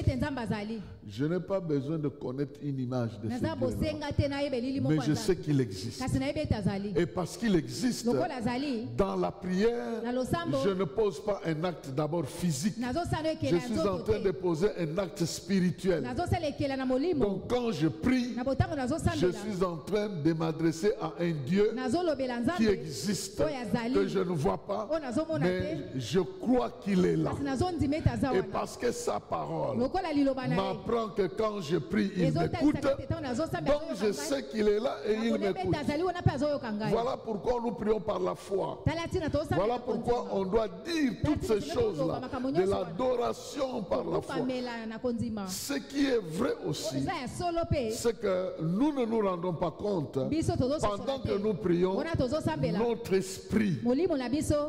Je n'ai pas besoin de connaître une image de ce Dieu, mais je sais qu'il existe. Et parce qu'il existe, dans la prière, je ne pose pas un acte d'abord physique. Je suis en train de poser un acte spirituel. Donc quand je prie, je suis en train de m'adresser à un Dieu qui existe, que je ne vois pas, mais je crois qu'il est là. Et parce que sa parole m'apprend que quand je prie, il m'écoute, donc je sais qu'il est là et il m'écoute. Voilà pourquoi nous prions par la foi. Voilà pourquoi on doit dire toutes ces choses-là, de l'adoration par la foi. Ce qui est vrai aussi, c'est que nous ne nous rendons pas compte, pendant que nous prions, notre esprit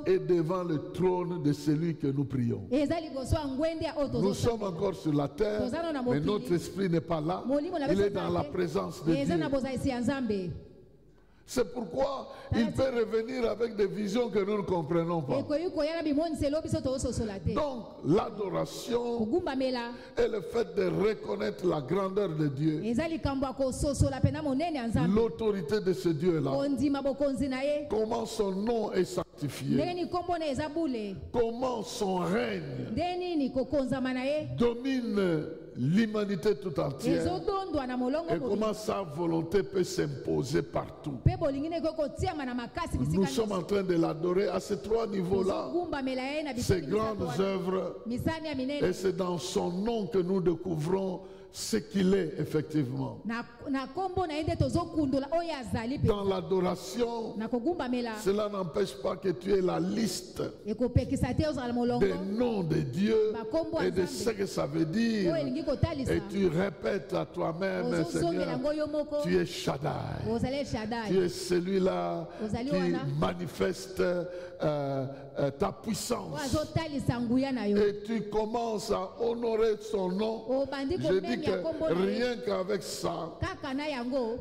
est devant le trône de celui que nous prions. Nous sommes encore sur la terre, mais notre esprit n'est pas là. Il est dans la présence de Dieu. C'est pourquoi il peut revenir avec des visions que nous ne comprenons pas. Donc, l'adoration est le fait de reconnaître la grandeur de Dieu, l'autorité de ce Dieu-là, comment son nom est sanctifié, comment son règne domine l'humanité tout entière et comment sa volonté peut s'imposer partout. Nous sommes en train de l'adorer à ces trois niveaux-là, ces grandes œuvres, et c'est dans son nom que nous découvrons ce qu'il est effectivement. Dans l'adoration, cela n'empêche pas que tu aies la liste des noms de Dieu et de ce que ça veut dire. Et tu répètes à toi-même, Seigneur, tu es Shaddai. Tu es celui-là qui manifeste ta puissance. Et tu commences à honorer son nom. Je dis que rien qu'avec ça,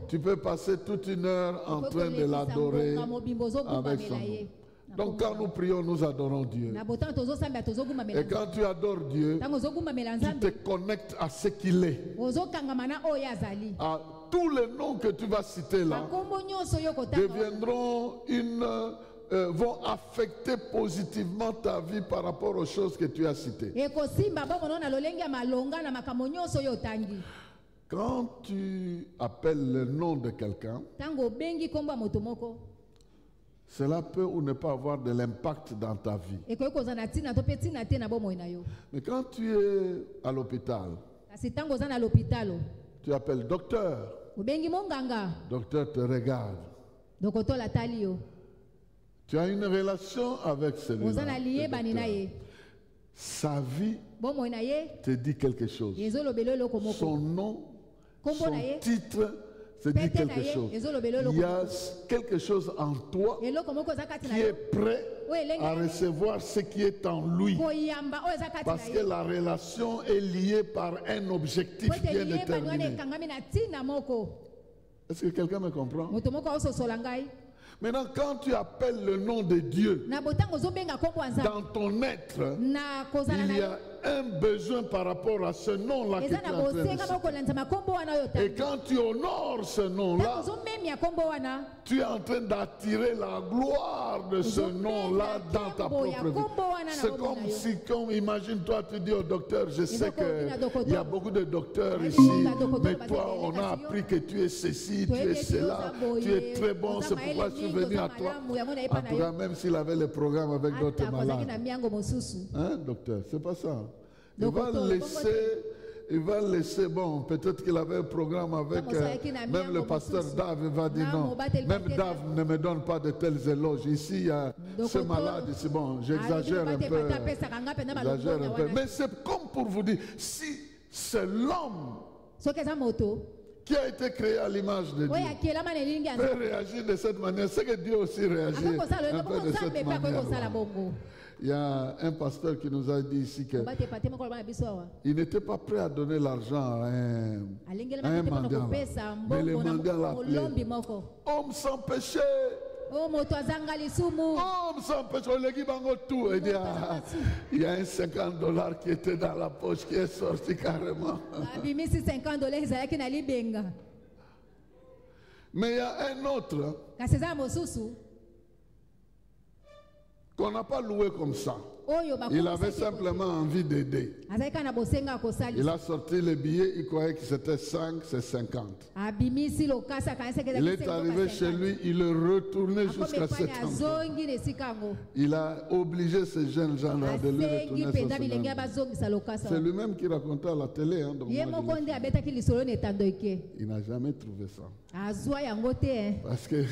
tu peux passer toute une heure en train de l'adorer avec son nom. Donc quand nous prions, nous adorons Dieu. Et quand tu adores Dieu, tu te connectes à ce qu'il est. À tous les noms que tu vas citer là deviendront vont affecter positivement ta vie par rapport aux choses que tu as citées. Quand tu appelles le nom de quelqu'un, cela peut ou ne pas avoir de l'impact dans ta vie. Mais quand tu es à l'hôpital, tu appelles docteur. Docteur te regarde. Tu as une relation avec celui-là. Sa vie te dit quelque chose. Son nom, son titre te dit quelque chose. Il y a quelque chose en toi qui est prêt à recevoir ce qui est en lui. Parce que la relation est liée par un objectif bien déterminé. Est-ce que quelqu'un me comprend? Maintenant, quand tu appelles le nom de Dieu, dans ton être, il y a un besoin par rapport à ce nom-là que tu as en train de. Et quand tu honores ce nom-là, tu es en train d'attirer la gloire de ce nom-là dans ta propre vie. C'est comme si, imagine-toi, tu dis au docteur, je sais qu'il y a beaucoup de docteurs ici, mais toi, on a appris que tu es ceci, tu es cela, tu es très bon, c'est pourquoi je suis venu à toi. En tout cas, même s'il avait le programme avec d'autres malades. Hein, docteur, c'est pas ça. Il va laisser, bon, peut-être qu'il avait un programme avec, même le pasteur Dave va dire non. Même Dave ne me donne pas de tels éloges. Ici, il y a ce malade, ici, bon, j'exagère un peu. Mais c'est comme pour vous dire, si c'est l'homme qui a été créé à l'image de Dieu peut réagir de cette manière, c'est que Dieu aussi réagit un peu de cette manière. Il y a un pasteur qui nous a dit ici qu'il n'était pas prêt à donner l'argent à un mendiant. Mais le mendiant l'a appelé homme sans péché. Oh, moto azanga lisumu. Oh, sans péché, le Gibango tout. Il dit, ah, il y a un $50 qui était dans la poche qui est sorti carrément. Abimisi $50 ezalaki na libenga. Mais il y a un autre Kasi eza mosusu. qu'on n'a pas loué comme ça. Oyo Il avait simplement envie d'aider. azalika na bosenga kosalisa. Il a sorti les billets, il croyait que c'était 5, c'est 50. Abimisi lokasa kanisa ke Il est arrivé chez lui, il est retourné jusqu'à cet endroit. azongi nesika ngo. Il a obligé ces jeunes gens-là de lui Asengi retourner penda bilenge sur bazongisa lokasa. C'est lui-même qui racontait à la télé. Hein, donc Ye moi, moko nde abetaki lisolo netando ike. il n'a jamais trouvé ça. Azwa yango te hein. Parce que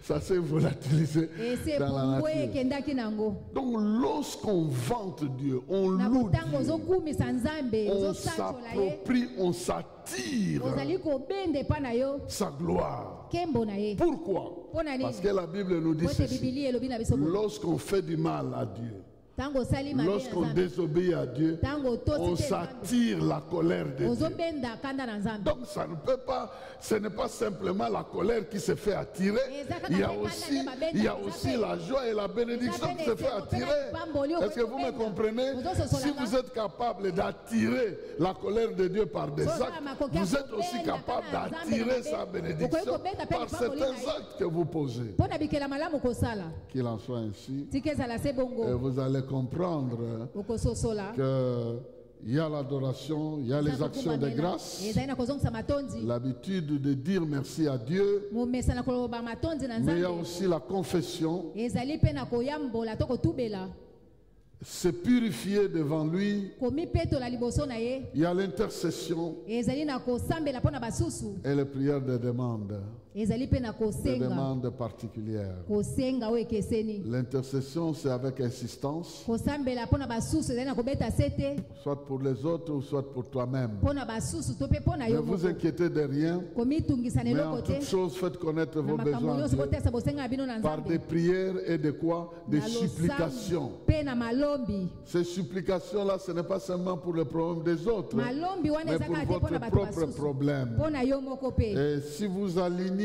ça s'est volatilisé Ese dans la bungwe nature. ekendaki nango. Donc lorsqu'on vante Dieu, on Na loue kotango Dieu, ozokumisa nzambe on ozosanzola ye. s'approprie, on s'attire Ozali kobende epa na yo sa gloire. kembo na ye. Pourquoi? Mpo na nini? Parce que la Bible nous dit Pote ceci. bibili elobi na biso boye. Lorsqu'on fait du mal à Dieu, Tango osali mabe na lorsqu'on nzambe. désobéit à Dieu, Tango on otosi te nzambe. s'attire la colère de Dieu. Ozobenda kanda na nzambe. Donc ça ne peut pas, ce n'est pas simplement la colère qui se fait attirer, il y a aussi la joie et la bénédiction qui se fait attirer. Est-ce que vous me comprenez? Si vous êtes capable d'attirer la colère de Dieu par des actes, vous êtes aussi capable d'attirer sa bénédiction par certains actes que vous posez. Mpo na bikela malamu kosala. Qu'il en soit ainsi, Tika ezala se et bongo. vous allez comprendre Okososola. qu'il y a l'adoration, il y a les actions de grâce, ezali na kozongisa matondi. l'habitude de dire merci à Dieu, Momesa na koloba matondi na mais il y a nzambe. aussi la confession, Ezali pe na koyambola to kotubela. se purifier devant lui, Komipetola liboso na ye. il y a l'intercession Ezali na kosambela mpo na basusu. et les prières de demande, Ezali pe na des kosenga. demandes particulières. Kosenga oyo ekeseni. L'intercession, c'est avec insistance, Kosambela mpo na basusu ezali na kobeta sete. soit pour les autres ou soit pour toi-même. Mpo na basusu to pe mpo na Ne yo vous moko. inquiétez de rien, Komitungisa na mais en eloko te. toutes choses, faites connaître Na vos makambo besoins à nyonso Dieu kotesa bosenga na bino na par des nzambe. prières et de quoi? Des Na losambo supplications. pe na malombi. Ces supplications-là, ce n'est pas seulement pour le problème des autres, Malombi wana mais eza pour kaka te mpo na votre bato propre basusu. problème. Mpo na yo moko pe. Et si vous alignez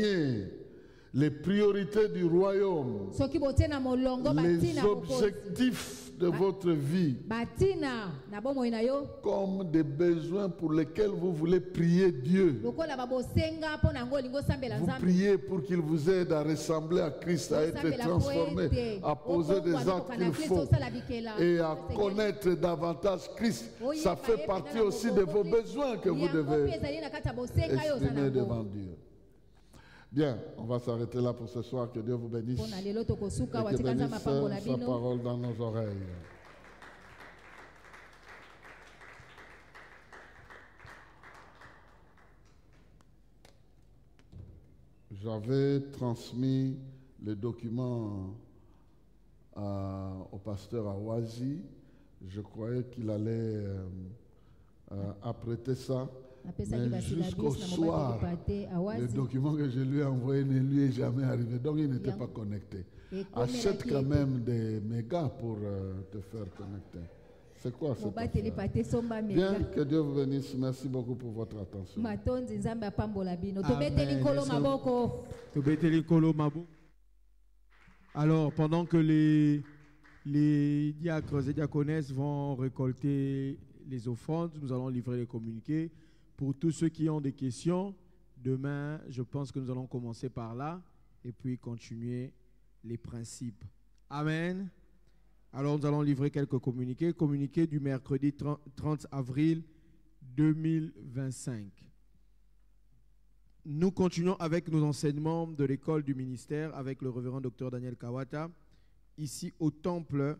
les priorités du royaume, Soki botie na molongo les batina mokonzi. objectifs de votre vie, Batina na bomoi na yo. comme des besoins pour lesquels vous voulez prier Dieu. Lokola babosenga mpo na ngo olingi osambela Vous nzambe. priez pour qu'il vous aide à ressembler à Christ, à être Osambela transformé, po ete. à poser des Okokuwa actes tokoka na qu'il Kristo faut osala bikela. et à Seigneur. connaître davantage Christ. Ça fait partie aussi de vos besoins que vous Yango devez mpe ezali na kati ya bosenga yo oza exprimer nango. devant Dieu. Bien, on va s'arrêter là pour ce soir. Que Dieu vous bénisse Mpo na lelo tokosuka et que watika nzambe bénisse apambola sa bino. parole dans nos oreilles. J'avais transmis le document au pasteur Awazi. Je croyais qu'il allait apprêter ça. Apesaki Mais basilabisi jusqu'au na soir, mobali lipate le awazi. document que je lui ai envoyé ne lui est jamais arrivé. Donc il n'était Bien. pas connecté. Et Achète comme quand il a même des mégas pour te faire connecter. C'est quoi cette Mobali affaire? lipate somba Bien, meka. que Dieu vous bénisse. Merci beaucoup pour votre attention. Matonzi nzambe apambola bino. Amen. Tobeteli nkolo Yesu. maboko. Tobeteli Kolo Mabo. Alors, pendant que les diacres et diaconesses vont récolter les offrandes, nous allons livrer les communiqués. Pour tous ceux qui ont des questions, demain, je pense que nous allons commencer par là et puis continuer les principes. Amen. Alors, nous allons livrer quelques communiqués. Communiqué du mercredi 30 avril 2025. Nous continuons avec nos enseignements de l'école du ministère avec le révérend Dr Daniel Kawata, ici au temple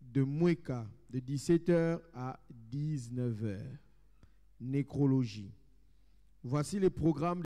de Mweka, de 17h à 19h. Nécrologie. Voici les programmes